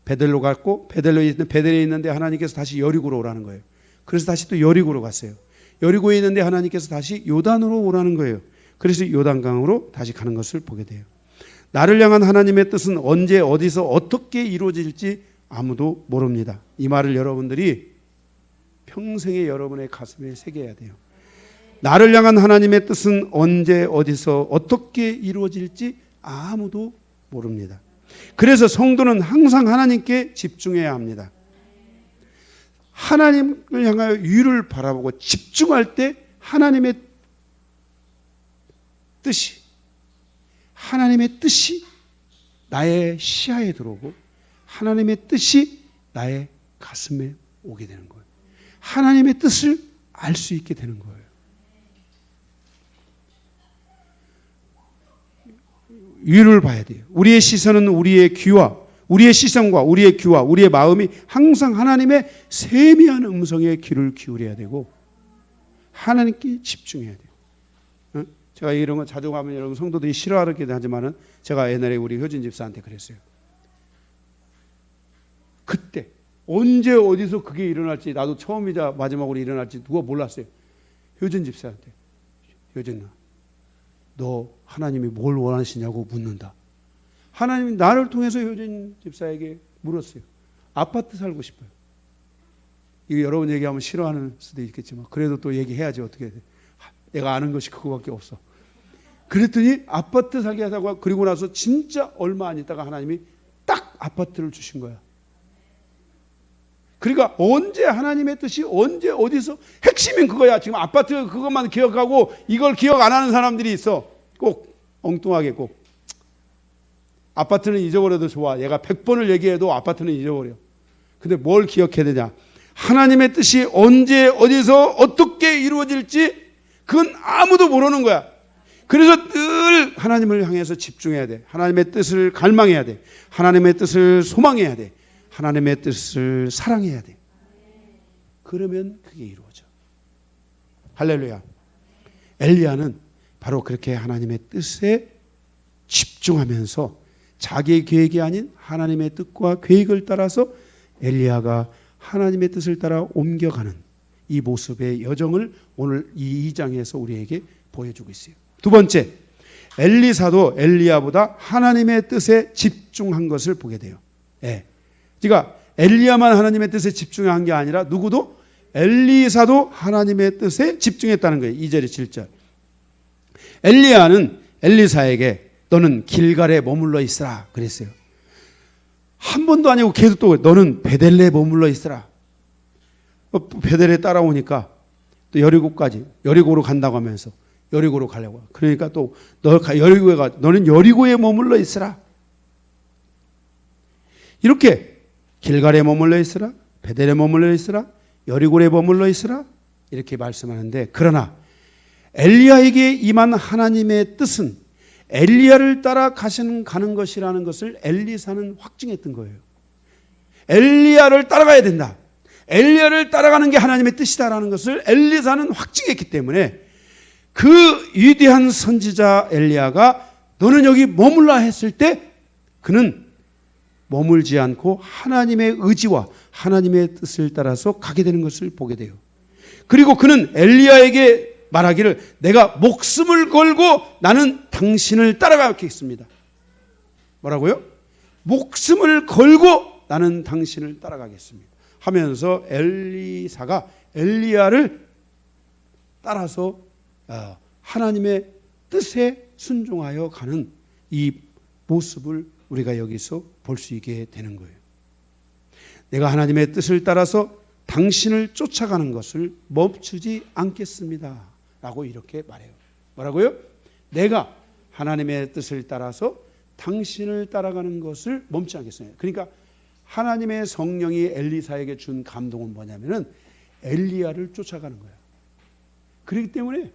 베델로 갔고, 베델에 있는데 하나님께서 다시 여리고로 오라는 거예요. 그래서 다시 또 여리고로 갔어요. 여리고에 있는데 하나님께서 다시 요단으로 오라는 거예요. 그래서 요단강으로 다시 가는 것을 보게 돼요. 나를 향한 하나님의 뜻은 언제 어디서 어떻게 이루어질지 아무도 모릅니다. 이 말을 여러분들이 평생에 여러분의 가슴에 새겨야 돼요. 나를 향한 하나님의 뜻은 언제 어디서 어떻게 이루어질지 아무도 모릅니다. 그래서 성도는 항상 하나님께 집중해야 합니다. 하나님을 향하여 위를 바라보고 집중할 때 하나님의 뜻이 나의 시야에 들어오고 하나님의 뜻이 나의 가슴에 오게 되는 거예요. 하나님의 뜻을 알 수 있게 되는 거예요. 위를 봐야 돼요. 우리의 시선은 우리의 시선과 우리의 귀와 우리의 마음이 항상 하나님의 세미한 음성에 귀를 기울여야 되고 하나님께 집중해야 돼요. 제가 이런 거 자주 가면 여러분 성도들이 싫어하긴 하지만은 제가 옛날에 우리 효진 집사한테 그랬어요. 그때 언제 어디서 그게 일어날지, 나도 처음이자 마지막으로 일어날지 누가 몰랐어요. 효진 집사한테, 효진아, 너 하나님이 뭘 원하시냐고 묻는다. 하나님이 나를 통해서 효진 집사에게 물었어요. 아파트 살고 싶어요. 이거 여러분 얘기하면 싫어하는 수도 있겠지만 그래도 또 얘기해야지. 어떻게 해야 돼. 내가 아는 것이 그거밖에 없어. 그랬더니 아파트 살게 하다가, 그리고 나서 진짜 얼마 안 있다가 하나님이 딱 아파트를 주신 거야. 그러니까 언제 하나님의 뜻이 언제 어디서, 핵심은 그거야. 지금 아파트 그것만 기억하고 이걸 기억 안 하는 사람들이 있어. 꼭 엉뚱하게 꼭. 아파트는 잊어버려도 좋아. 얘가 100번을 얘기해도 아파트는 잊어버려. 근데 뭘 기억해야 되냐? 하나님의 뜻이 언제 어디서 어떻게 이루어질지 그건 아무도 모르는 거야. 그래서 늘 하나님을 향해서 집중해야 돼. 하나님의 뜻을 갈망해야 돼. 하나님의 뜻을 소망해야 돼. 하나님의 뜻을 사랑해야 돼. 그러면 그게 이루어져. 할렐루야. 엘리야는 바로 그렇게 하나님의 뜻에 집중하면서 자기의 계획이 아닌 하나님의 뜻과 계획을 따라서 엘리야가 하나님의 뜻을 따라 옮겨가는 이 모습의 여정을 오늘 이 2장에서 우리에게 보여주고 있어요. 두 번째, 엘리사도 엘리야보다 하나님의 뜻에 집중한 것을 보게 돼요. 그러니까 엘리야만 하나님의 뜻에 집중한 게 아니라 누구도, 엘리사도 하나님의 뜻에 집중했다는 거예요. 2절에 7절. 엘리야는 엘리사에게 너는 길갈에 머물러 있으라 그랬어요. 한 번도 아니고 계속 또 너는 베델레에 머물러 있으라. 베델에 따라오니까 또 여리고로 간다고 하면서 여리고로 가려고. 그러니까 또 너는 여리고에 머물러 있으라. 이렇게 길갈에 머물러 있으라, 베델에 머물러 있으라, 여리고에 머물러 있으라 이렇게 말씀하는데, 그러나 엘리야에게 임한 하나님의 뜻은 엘리야를 따라 가는 것이라는 것을 엘리사는 확증했던 거예요. 엘리야를 따라가야 된다. 엘리야를 따라가는 게 하나님의 뜻이다라는 것을 엘리사는 확증했기 때문에 그 위대한 선지자 엘리야가 너는 여기 머물라 했을 때 그는 머물지 않고 하나님의 의지와 하나님의 뜻을 따라서 가게 되는 것을 보게 돼요. 그리고 그는 엘리야에게 말하기를 내가 목숨을 걸고 나는 당신을 따라가겠습니다. 뭐라고요? 목숨을 걸고 나는 당신을 따라가겠습니다 하면서 엘리사가 엘리야를 따라서 하나님의 뜻에 순종하여 가는 이 모습을 우리가 여기서 볼 수 있게 되는 거예요. 내가 하나님의 뜻을 따라서 당신을 쫓아가는 것을 멈추지 않겠습니다 라고 이렇게 말해요. 뭐라고요? 내가 하나님의 뜻을 따라서 당신을 따라가는 것을 멈추지 않겠습니다. 그러니까 하나님의 성령이 엘리사에게 준 감동은 뭐냐면은 엘리야를 쫓아가는 거야. 그렇기 때문에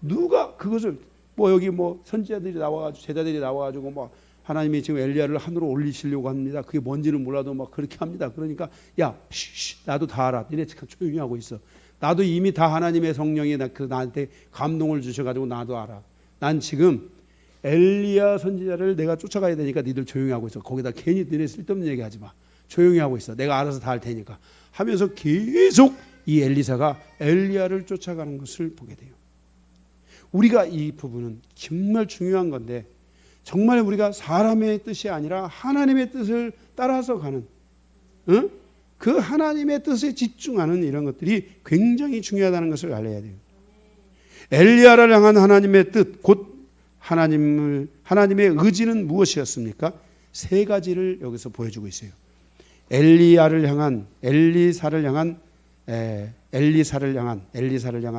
누가 그것을 여기 선지자들이 나와가지고 제자들이 나와가지고 하나님이 지금 엘리야를 하늘로 올리시려고 합니다. 그게 뭔지는 몰라도 그렇게 합니다. 그러니까 야, 나도 다 알아. 니네 조용히 하고 있어. 나도 이미 다 하나님의 성령이 나한테 감동을 주셔가지고 나도 알아. 난 지금 엘리야 선지자를 내가 쫓아가야 되니까 니들 조용히 하고 있어. 거기다 괜히 니네 쓸데없는 얘기하지 마. 조용히 하고 있어. 내가 알아서 다 할 테니까 하면서 계속 이 엘리사가 엘리야를 쫓아가는 것을 보게 돼요. 우리가 이 부분은 정말 중요한 건데 정말 우리가 사람의 뜻이 아니라 하나님의 뜻을 따라서 가는 그 하나님의 뜻에 집중하는 이런 것들이 굉장히 중요하다는 것을 알아야 돼요. 엘리야를 향한 하나님의 뜻, 곧 하나님의 의지는 무엇이었습니까? 세 가지를 여기서 보여주고 있어요. 엘리사를 향한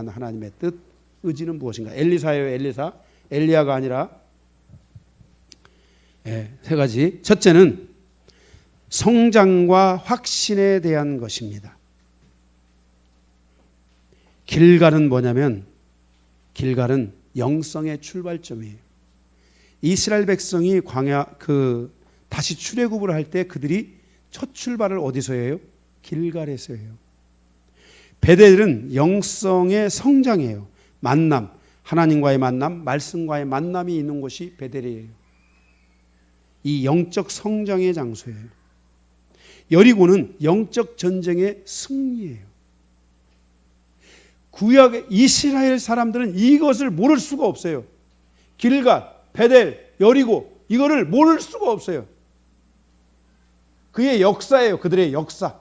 하나님의 뜻, 의지는 무엇인가? 엘리사예요, 엘리사. 엘리야가 아니라 세 가지. 첫째는 성장과 확신에 대한 것입니다. 길갈은 뭐냐면 길갈은 영성의 출발점이에요. 이스라엘 백성이 다시 출애굽을 할 때 그들이 첫 출발을 어디서 해요? 길갈에서 해요. 베델은 영성의 성장이에요. 만남, 하나님과의 만남, 말씀과의 만남이 있는 곳이 베델이에요. 이 영적 성장의 장소예요. 여리고는 영적 전쟁의 승리예요. 구약의 이스라엘 사람들은 이것을 모를 수가 없어요. 길갈, 베델, 여리고 이거를 모를 수가 없어요. 그의 역사예요. 그들의 역사.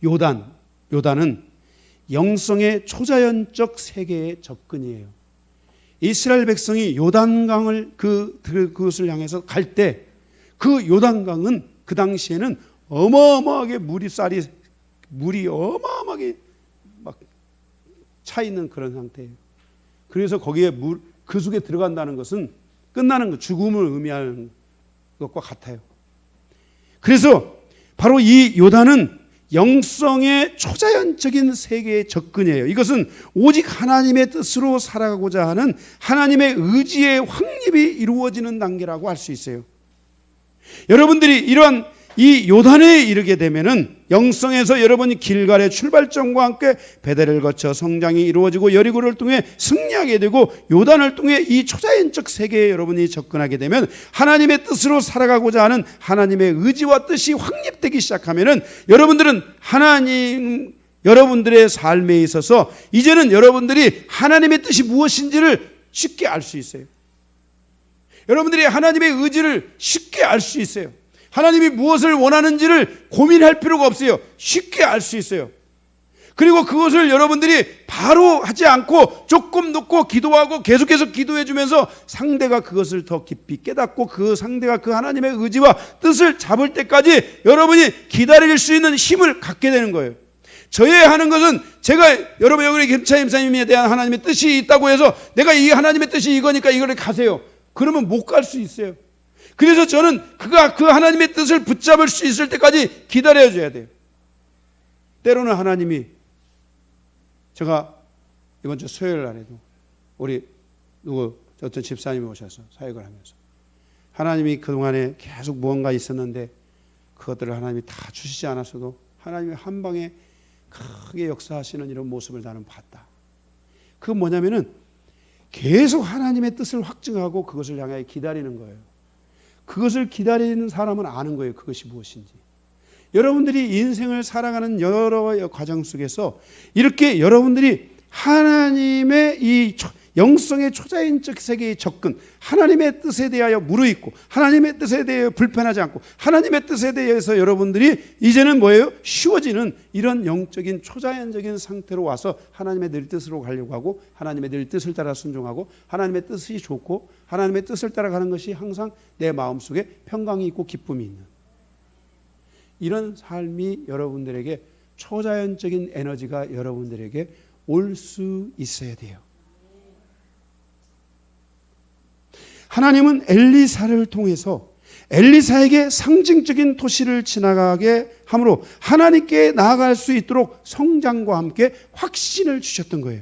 요단은 영성의 초자연적 세계의 접근이에요. 이스라엘 백성이 요단강을 그것을 향해서 갈 때 그 요단강은 그 당시에는 어마어마하게 물이 어마어마하게 막 차 있는 그런 상태예요. 그래서 거기에 그 속에 들어간다는 것은 끝나는 것, 죽음을 의미하는 것과 같아요. 그래서 바로 이 요단은 영성의 초자연적인 세계의 접근이에요. 이것은 오직 하나님의 뜻으로 살아가고자 하는 하나님의 의지의 확립이 이루어지는 단계라고 할 수 있어요. 여러분들이 이러한 이 요단에 이르게 되면은 영성에서 여러분이 길갈의 출발점과 함께 베델을 거쳐 성장이 이루어지고 여리고를 통해 승리하게 되고 요단을 통해 이 초자연적 세계에 여러분이 접근하게 되면 하나님의 뜻으로 살아가고자 하는 하나님의 의지와 뜻이 확립되기 시작하면은 여러분들은 여러분들의 삶에 있어서 이제는 여러분들이 하나님의 뜻이 무엇인지를 쉽게 알 수 있어요. 여러분들이 하나님의 의지를 쉽게 알 수 있어요. 하나님이 무엇을 원하는지를 고민할 필요가 없어요. 쉽게 알 수 있어요. 그리고 그것을 여러분들이 바로 하지 않고 조금 놓고 기도하고 계속해서 기도해 주면서 상대가 그것을 더 깊이 깨닫고 그 상대가 그 하나님의 의지와 뜻을 잡을 때까지 여러분이 기다릴 수 있는 힘을 갖게 되는 거예요. 저의 하는 것은 제가 여러분 여기 김차 임사님에 대한 하나님의 뜻이 있다고 해서 내가 이 하나님의 뜻이 이거니까 이거를 가세요. 그러면 못 갈 수 있어요. 그래서 저는 그 하나님의 뜻을 붙잡을 수 있을 때까지 기다려줘야 돼요. 때로는 하나님이 제가 이번 주 수요일 날에도 우리 어떤 집사님이 오셔서 사역을 하면서 하나님이 그동안에 계속 무언가 있었는데 그것들을 하나님이 다 주시지 않았어도 하나님이 한 방에 크게 역사하시는 이런 모습을 나는 봤다. 그건 뭐냐면은 계속 하나님의 뜻을 확증하고 그것을 향하여 기다리는 거예요. 그것을 기다리는 사람은 아는 거예요. 그것이 무엇인지. 여러분들이 인생을 살아가는 여러 과정 속에서 이렇게 여러분들이 하나님의 이 영성의 초자연적 세계에 접근, 하나님의 뜻에 대하여 무르익고 하나님의 뜻에 대하여 불편하지 않고 하나님의 뜻에 대해서 여러분들이 이제는 뭐예요? 쉬워지는 이런 영적인 초자연적인 상태로 와서 하나님의 늘 뜻으로 가려고 하고 하나님의 늘 뜻을 따라 순종하고 하나님의 뜻이 좋고 하나님의 뜻을 따라가는 것이 항상 내 마음속에 평강이 있고 기쁨이 있는 이런 삶이 여러분들에게 초자연적인 에너지가 여러분들에게 올 수 있어야 돼요. 하나님은 엘리사를 통해서 엘리사에게 상징적인 도시를 지나가게 함으로 하나님께 나아갈 수 있도록 성장과 함께 확신을 주셨던 거예요.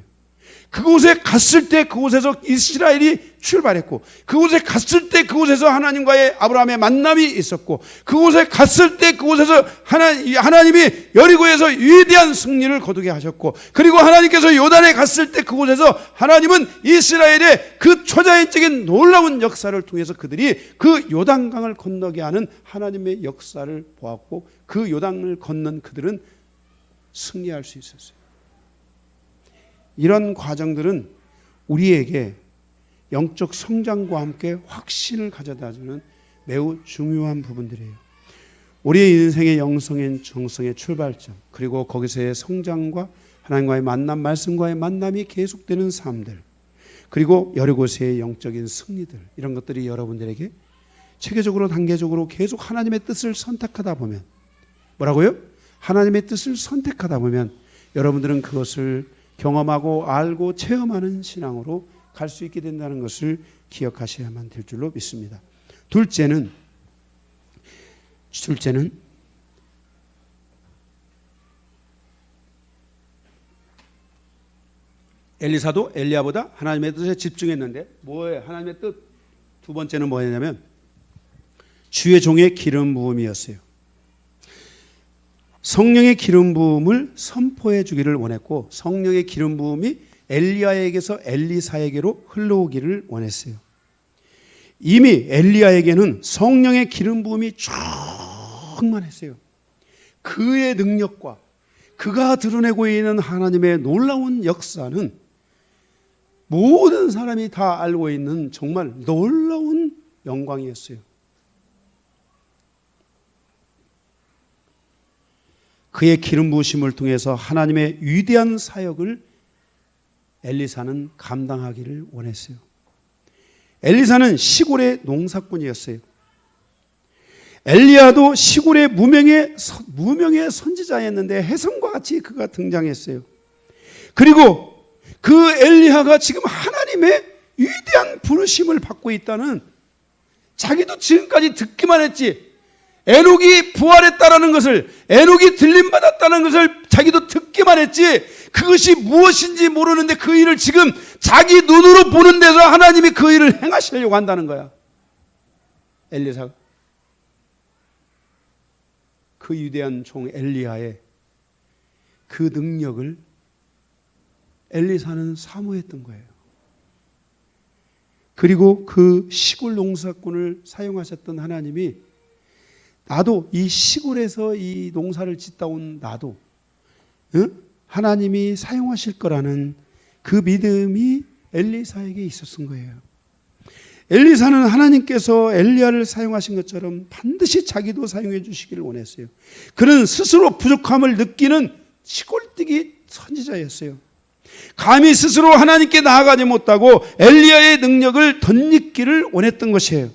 그곳에 갔을 때 그곳에서 이스라엘이 출발했고 그곳에 갔을 때 그곳에서 하나님과의 아브라함의 만남이 있었고 그곳에 갔을 때 그곳에서 하나님이 여리고에서 위대한 승리를 거두게 하셨고 그리고 하나님께서 요단에 갔을 때 그곳에서 하나님은 이스라엘의 그 초자연적인 놀라운 역사를 통해서 그들이 그 요단강을 건너게 하는 하나님의 역사를 보았고 그 요단을 건넌 그들은 승리할 수 있었어요. 이런 과정들은 우리에게 영적 성장과 함께 확신을 가져다주는 매우 중요한 부분들이에요. 우리의 인생의 영성의 정성의 출발점 그리고 거기서의 성장과 하나님과의 만남, 말씀과의 만남이 계속되는 삶들 그리고 여러 곳의 영적인 승리들 이런 것들이 여러분들에게 체계적으로 단계적으로 계속 하나님의 뜻을 선택하다 보면 뭐라고요? 하나님의 뜻을 선택하다 보면 여러분들은 그것을 경험하고 알고 체험하는 신앙으로 갈 수 있게 된다는 것을 기억하셔야만 될 줄로 믿습니다. 둘째는 엘리사도 엘리야보다 하나님의 뜻에 집중했는데 뭐예요? 하나님의 뜻. 두 번째는 뭐였냐면 주의 종의 기름 부음이었어요. 성령의 기름 부음을 선포해 주기를 원했고 성령의 기름 부음이 엘리야에게서 엘리사에게로 흘러오기를 원했어요. 이미 엘리야에게는 성령의 기름 부음이 충만했어요. 그의 능력과 그가 드러내고 있는 하나님의 놀라운 역사는 모든 사람이 다 알고 있는 정말 놀라운 영광이었어요. 그의 기름 부으심을 통해서 하나님의 위대한 사역을 엘리사는 감당하기를 원했어요. 엘리사는 시골의 농사꾼이었어요. 엘리야도 시골의 무명의 선지자였는데 혜성과 같이 그가 등장했어요. 그리고 그 엘리야가 지금 하나님의 위대한 부르심을 받고 있다는 자기도 지금까지 듣기만 했지 에녹이 부활했다라는 것을 에녹이 들림받았다는 것을 자기도 듣기만 했지 그것이 무엇인지 모르는데 그 일을 지금 자기 눈으로 보는 데서 하나님이 그 일을 행하시려고 한다는 거야. 엘리사가 그 위대한 종 엘리야의 그 능력을 엘리사는 사모했던 거예요. 그리고 그 시골 농사꾼을 사용하셨던 하나님이 나도 이 시골에서 이 농사를 짓다 온 나도 하나님이 사용하실 거라는 그 믿음이 엘리사에게 있었던 거예요. 엘리사는 하나님께서 엘리야를 사용하신 것처럼 반드시 자기도 사용해 주시기를 원했어요. 그는 스스로 부족함을 느끼는 시골뜨기 선지자였어요. 감히 스스로 하나님께 나아가지 못하고 엘리야의 능력을 덧입기를 원했던 것이에요.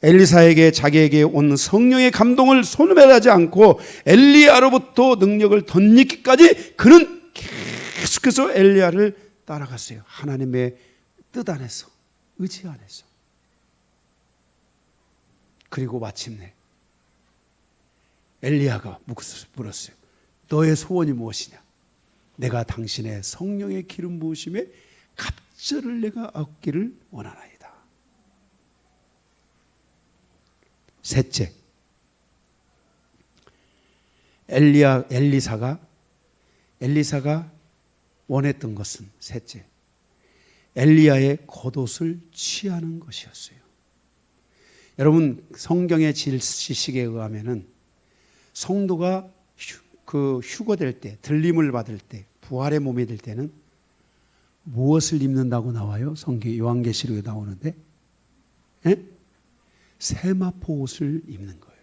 엘리사에게 자기에게 온 성령의 감동을 소멸하지 않고 엘리야로부터 능력을 덧입기까지 그는 계속해서 엘리야를 따라갔어요. 하나님의 뜻 안에서, 의지 안에서. 그리고 마침내 엘리야가 물었어요. 너의 소원이 무엇이냐? 내가 당신의 성령의 기름 부으심에 갑절을 내가 얻기를 원하나이다. 셋째, 엘리사가 원했던 것은 셋째, 엘리야의 겉옷을 취하는 것이었어요. 여러분, 성경의 지식에 의하면은 성도가 휴거될 때, 들림을 받을 때, 부활의 몸이 될 때는 무엇을 입는다고 나와요? 성경 요한계시록에 나오는데, 세마포 옷을 입는 거예요.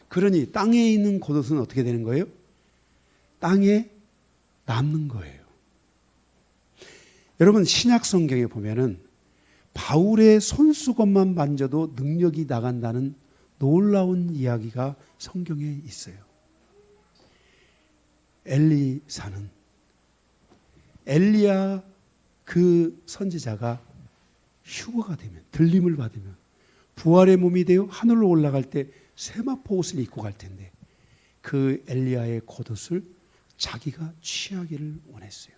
그러니 땅에 있는 겉옷은 어떻게 되는 거예요? 땅에 남는 거예요. 여러분, 신약 성경에 보면은 바울의 손수건만 만져도 능력이 나간다는 놀라운 이야기가 성경에 있어요. 엘리사는, 엘리야 그 선지자가 휴거가 되면, 들림을 받으면 부활의 몸이 되어 하늘로 올라갈 때 세마포 옷을 입고 갈 텐데, 그 엘리야의 겉옷을 자기가 취하기를 원했어요.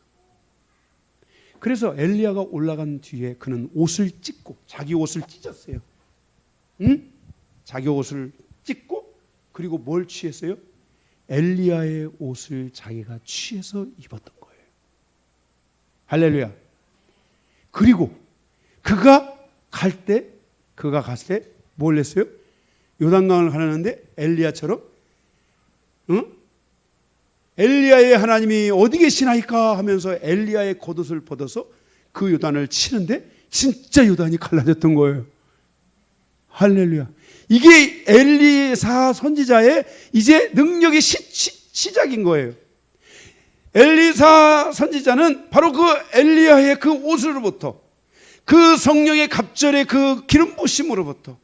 그래서 엘리야가 올라간 뒤에 그는 옷을 찢고, 자기 옷을 찢었어요. 자기 옷을 찢고, 그리고 뭘 취했어요? 엘리야의 옷을 자기가 취해서 입었던 거예요. 할렐루야. 그리고 그가 갔을 때 뭘 했어요? 요단강을 가는데 엘리야처럼, 엘리야의 하나님이 어디 계시나이까 하면서 엘리야의 겉옷을 벗어서 그 요단을 치는데 진짜 요단이 갈라졌던 거예요. 할렐루야. 이게 엘리사 선지자의 이제 능력의 시작인 거예요. 엘리사 선지자는 바로 그 엘리야의 그 옷으로부터, 그 성령의 갑절의 그 기름 부심으로부터,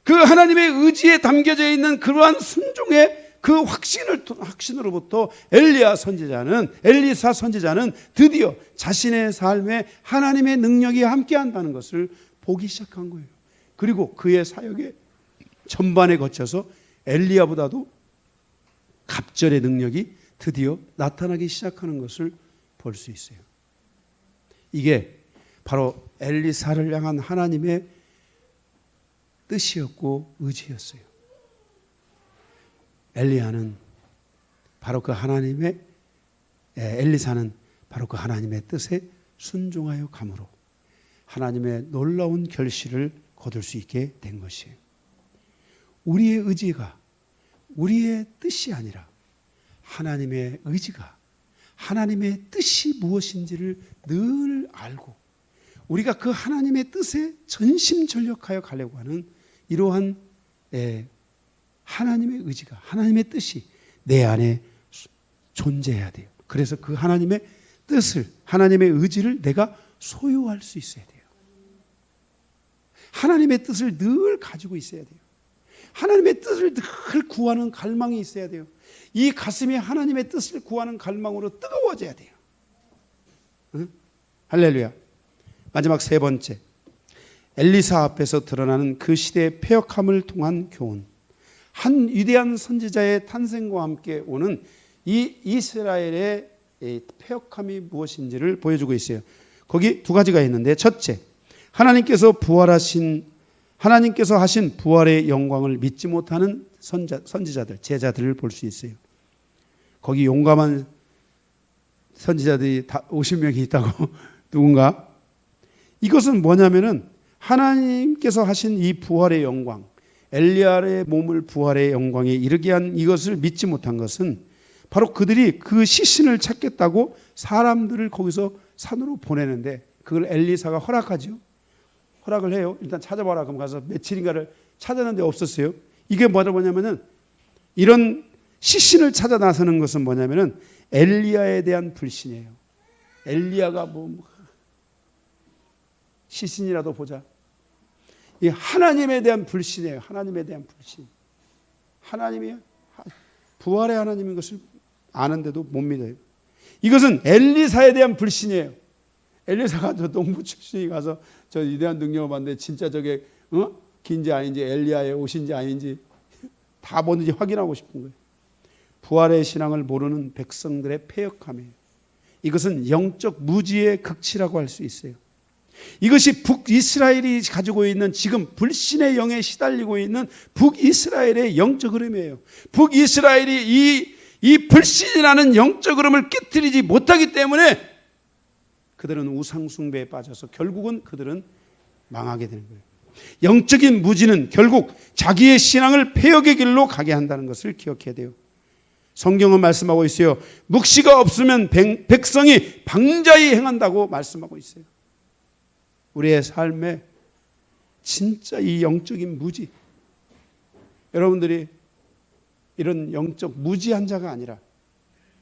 그 하나님의 의지에 담겨져 있는 그러한 순종의 그 확신으로부터 엘리사 선지자는 드디어 자신의 삶에 하나님의 능력이 함께한다는 것을 보기 시작한 거예요. 그리고 그의 사역의 전반에 거쳐서 엘리야보다도 갑절의 능력이 드디어 나타나기 시작하는 것을 볼 수 있어요. 이게 바로 엘리사를 향한 하나님의 뜻이었고 의지였어요. 엘리사는 바로 그 하나님의 뜻에 순종하여 감으로 하나님의 놀라운 결실을 거둘 수 있게 된 것이에요. 우리의 의지가 우리의 뜻이 아니라 하나님의 의지가, 하나님의 뜻이 무엇인지를 늘 알고 우리가 그 하나님의 뜻에 전심전력하여 가려고 하는 이러한 하나님의 의지가, 하나님의 뜻이 내 안에 존재해야 돼요. 그래서 그 하나님의 뜻을, 하나님의 의지를 내가 소유할 수 있어야 돼요. 하나님의 뜻을 늘 가지고 있어야 돼요. 하나님의 뜻을 늘 구하는 갈망이 있어야 돼요. 이 가슴이 하나님의 뜻을 구하는 갈망으로 뜨거워져야 돼요. 응? 할렐루야. 마지막 세 번째, 엘리사 앞에서 드러나는 그 시대의 패역함을 통한 교훈. 한 위대한 선지자의 탄생과 함께 오는 이 이스라엘의 패역함이 무엇인지를 보여주고 있어요. 거기 두 가지가 있는데, 첫째, 하나님께서 하신 부활의 영광을 믿지 못하는 선지자들, 제자들을 볼 수 있어요. 거기 용감한 선지자들이 50명이 있다고 누군가. 이것은 뭐냐면은 하나님께서 하신 이 부활의 영광, 엘리야의 몸을 부활의 영광에 이르게 한 이것을 믿지 못한 것은 바로 그들이 그 시신을 찾겠다고 사람들을 거기서 산으로 보내는데 그걸 엘리사가 허락하죠. 허락을 해요. 일단 찾아봐라. 그럼 가서 며칠인가를 찾았는데 없었어요. 이게 뭐냐면은 이런 시신을 찾아 나서는 것은 뭐냐면은 엘리야에 대한 불신이에요. 엘리야가 시신이라도 보자. 이 하나님에 대한 불신이에요. 하나님에 대한 불신. 하나님이 부활의 하나님인 것을 아는데도 못 믿어요. 이것은 엘리사에 대한 불신이에요. 엘리사가 저 농부 출신이 가서 저 위대한 능력을 받는데 진짜 저게 긴지 아닌지, 엘리야의 옷인지 아닌지 다 뭔지 확인하고 싶은 거예요. 부활의 신앙을 모르는 백성들의 패역함이에요. 이것은 영적 무지의 극치라고 할 수 있어요. 이것이 북이스라엘이 가지고 있는 지금 불신의 영에 시달리고 있는 북이스라엘의 영적 흐름이에요. 북이스라엘이 이 불신이라는 영적 흐름을 깨뜨리지 못하기 때문에 그들은 우상 숭배에 빠져서 결국은 그들은 망하게 되는 거예요. 영적인 무지는 결국 자기의 신앙을 폐역의 길로 가게 한다는 것을 기억해야 돼요. 성경은 말씀하고 있어요. 묵시가 없으면 백성이 방자히 행한다고 말씀하고 있어요. 우리의 삶에 진짜 이 영적인 무지, 여러분들이 이런 영적 무지한 자가 아니라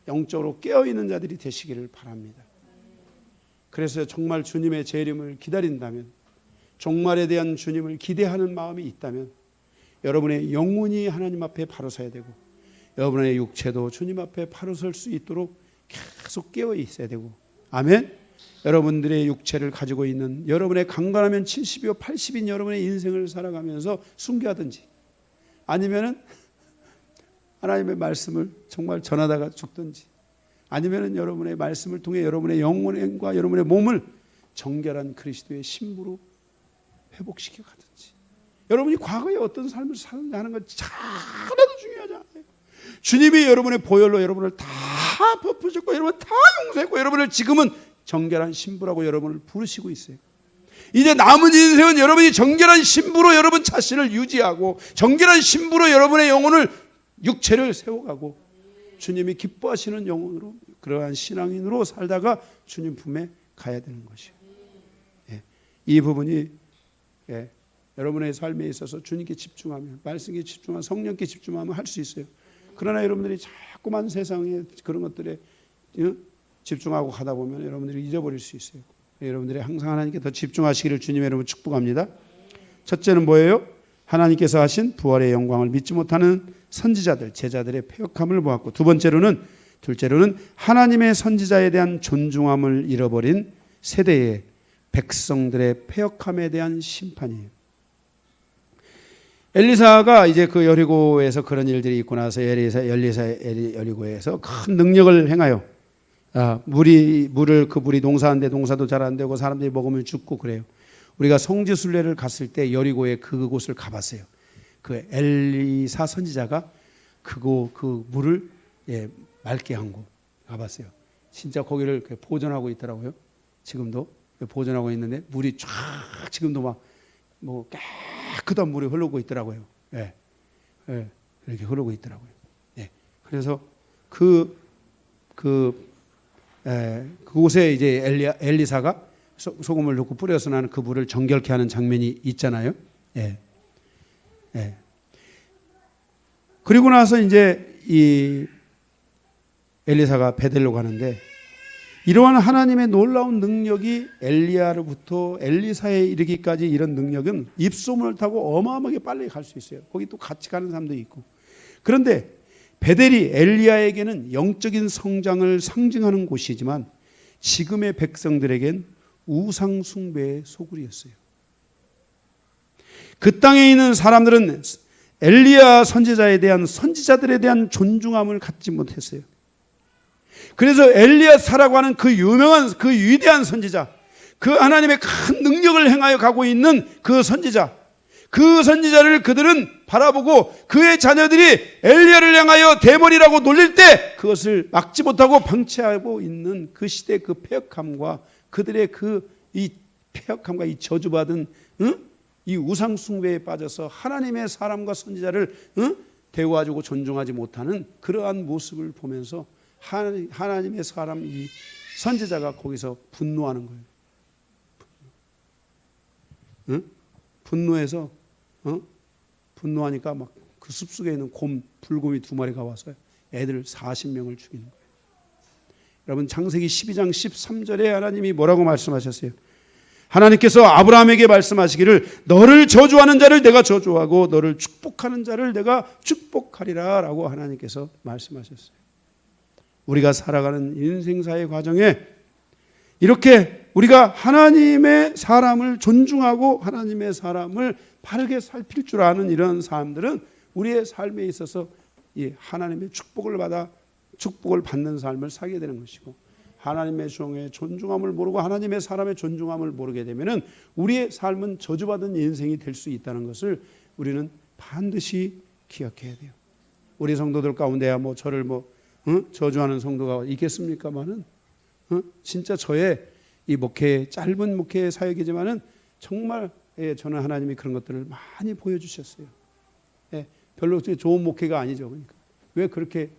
영적으로 깨어있는 자들이 되시기를 바랍니다. 그래서 정말 주님의 재림을 기다린다면, 종말에 대한 주님을 기대하는 마음이 있다면 여러분의 영혼이 하나님 앞에 바로 서야 되고 여러분의 육체도 주님 앞에 바로 설 수 있도록 계속 깨어 있어야 되고, 아멘. 여러분들의 육체를 가지고 있는, 여러분의 강건하면 70이요 80인 여러분의 인생을 살아가면서 순교하든지, 아니면은 하나님의 말씀을 정말 전하다가 죽든지, 아니면은 여러분의 말씀을 통해 여러분의 영혼과 여러분의 몸을 정결한 그리스도의 신부로 회복시켜 가든지, 여러분이 과거에 어떤 삶을 사는지 하는 건 하나도 중요하지 않아요. 주님이 여러분의 보혈로 여러분을 다 덮으셨고 여러분 다 용서했고 여러분을 지금은 정결한 신부라고 여러분을 부르시고 있어요. 이제 남은 인생은 여러분이 정결한 신부로 여러분 자신을 유지하고 정결한 신부로 여러분의 영혼을, 육체를 세워가고 주님이 기뻐하시는 영혼으로, 그러한 신앙인으로 살다가 주님 품에 가야 되는 것이에요. 이 부분이 여러분의 삶에 있어서 주님께 집중하면, 말씀에 집중하면, 성령께 집중하면 할 수 있어요. 그러나 여러분들이 자꾸만 세상에 그런 것들에 집중하고 가다 보면 여러분들이 잊어버릴 수 있어요. 여러분들이 항상 하나님께 더 집중하시기를 주님의 이름으로 축복합니다. 첫째는 뭐예요? 하나님께서 하신 부활의 영광을 믿지 못하는 선지자들, 제자들의 패역함을 보았고, 둘째로는 하나님의 선지자에 대한 존중함을 잃어버린 세대의 백성들의 패역함에 대한 심판이에요. 엘리사가 이제 그 여리고에서 그런 일들이 있고 나서 여리고에서 큰 능력을 행하여 물이 농사하는데 농사도 잘 안 되고 사람들이 먹으면 죽고 그래요. 우리가 성지순례를 갔을 때 여리고에 그곳을 가봤어요. 그 엘리사 선지자가 그 물을 맑게 한 곳 가봤어요. 진짜 거기를 보존하고 있더라고요. 지금도 보존하고 있는데 물이 쫙 지금도 막 깨끗한 물이 흐르고 있더라고요. 이렇게 흐르고 있더라고요. 그래서 그곳에 이제 엘리사가 소금을 넣고 뿌려서 나는 그 물을 정결케 하는 장면이 있잖아요. 그리고 나서 이제 이 엘리사가 베델로 가는데, 이러한 하나님의 놀라운 능력이 엘리야로부터 엘리사에 이르기까지, 이런 능력은 입소문을 타고 어마어마하게 빨리 갈 수 있어요. 거기 또 같이 가는 사람도 있고. 그런데 베델이 엘리야에게는 영적인 성장을 상징하는 곳이지만 지금의 백성들에겐 우상 숭배의 소굴이었어요. 그 땅에 있는 사람들은 엘리야 선지자들에 대한 존중함을 갖지 못했어요. 그래서 엘리야사라고 하는 그 유명한, 그 위대한 선지자, 그 하나님의 큰 능력을 행하여 가고 있는 그 선지자를 그들은 바라보고 그의 자녀들이 엘리야를 향하여 대머리라고 놀릴 때 그것을 막지 못하고 방치하고 있는 그 시대의 그 패역함과 그들의 이 패역함과 이 저주받은 이 우상 숭배에 빠져서 하나님의 사람과 선지자를 대우하고 존중하지 못하는 그러한 모습을 보면서 하나님의 사람, 이 선지자가 거기서 분노하는 거예요. 분노해서 분노하니까 막 그 숲속에 있는 불곰이 2마리가 와서 애들 40명을 죽이는 거예요. 여러분, 창세기 12장 13절에 하나님이 뭐라고 말씀하셨어요? 하나님께서 아브라함에게 말씀하시기를 너를 저주하는 자를 내가 저주하고 너를 축복하는 자를 내가 축복하리라 라고 하나님께서 말씀하셨어요. 우리가 살아가는 인생사의 과정에 이렇게 우리가 하나님의 사람을 존중하고 하나님의 사람을 바르게 살필 줄 아는 이런 사람들은 우리의 삶에 있어서 이 하나님의 축복을 받는 삶을 살게 되는 것이고, 하나님의 종의 존중함을 모르고 하나님의 사람의 존중함을 모르게 되면은 우리의 삶은 저주받은 인생이 될 수 있다는 것을 우리는 반드시 기억해야 돼요. 우리 성도들 가운데야 뭐 저를 저주하는 성도가 있겠습니까마는 진짜 저의 이 목회 짧은 목회 사역이지만은 정말 저는 하나님이 그런 것들을 많이 보여주셨어요. 별로 좋은 목회가 아니죠. 그러니까 왜 그렇게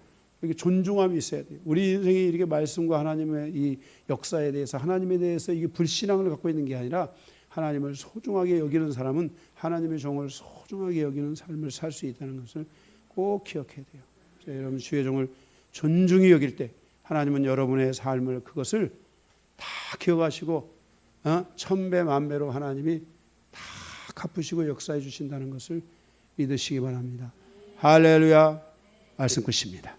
이렇게 존중함이 있어야 돼요. 우리 인생이 이렇게 말씀과 하나님의 이 역사에 대해서 하나님에 대해서 이게 불신앙을 갖고 있는 게 아니라 하나님을 소중하게 여기는 사람은 하나님의 종을 소중하게 여기는 삶을 살 수 있다는 것을 꼭 기억해야 돼요. 여러분 주의 종을 존중히 여길 때 하나님은 여러분의 삶을 그것을 다 기억하시고 천배 만배로 하나님이 다 갚으시고 역사해 주신다는 것을 믿으시기 바랍니다. 할렐루야. 말씀 끝입니다.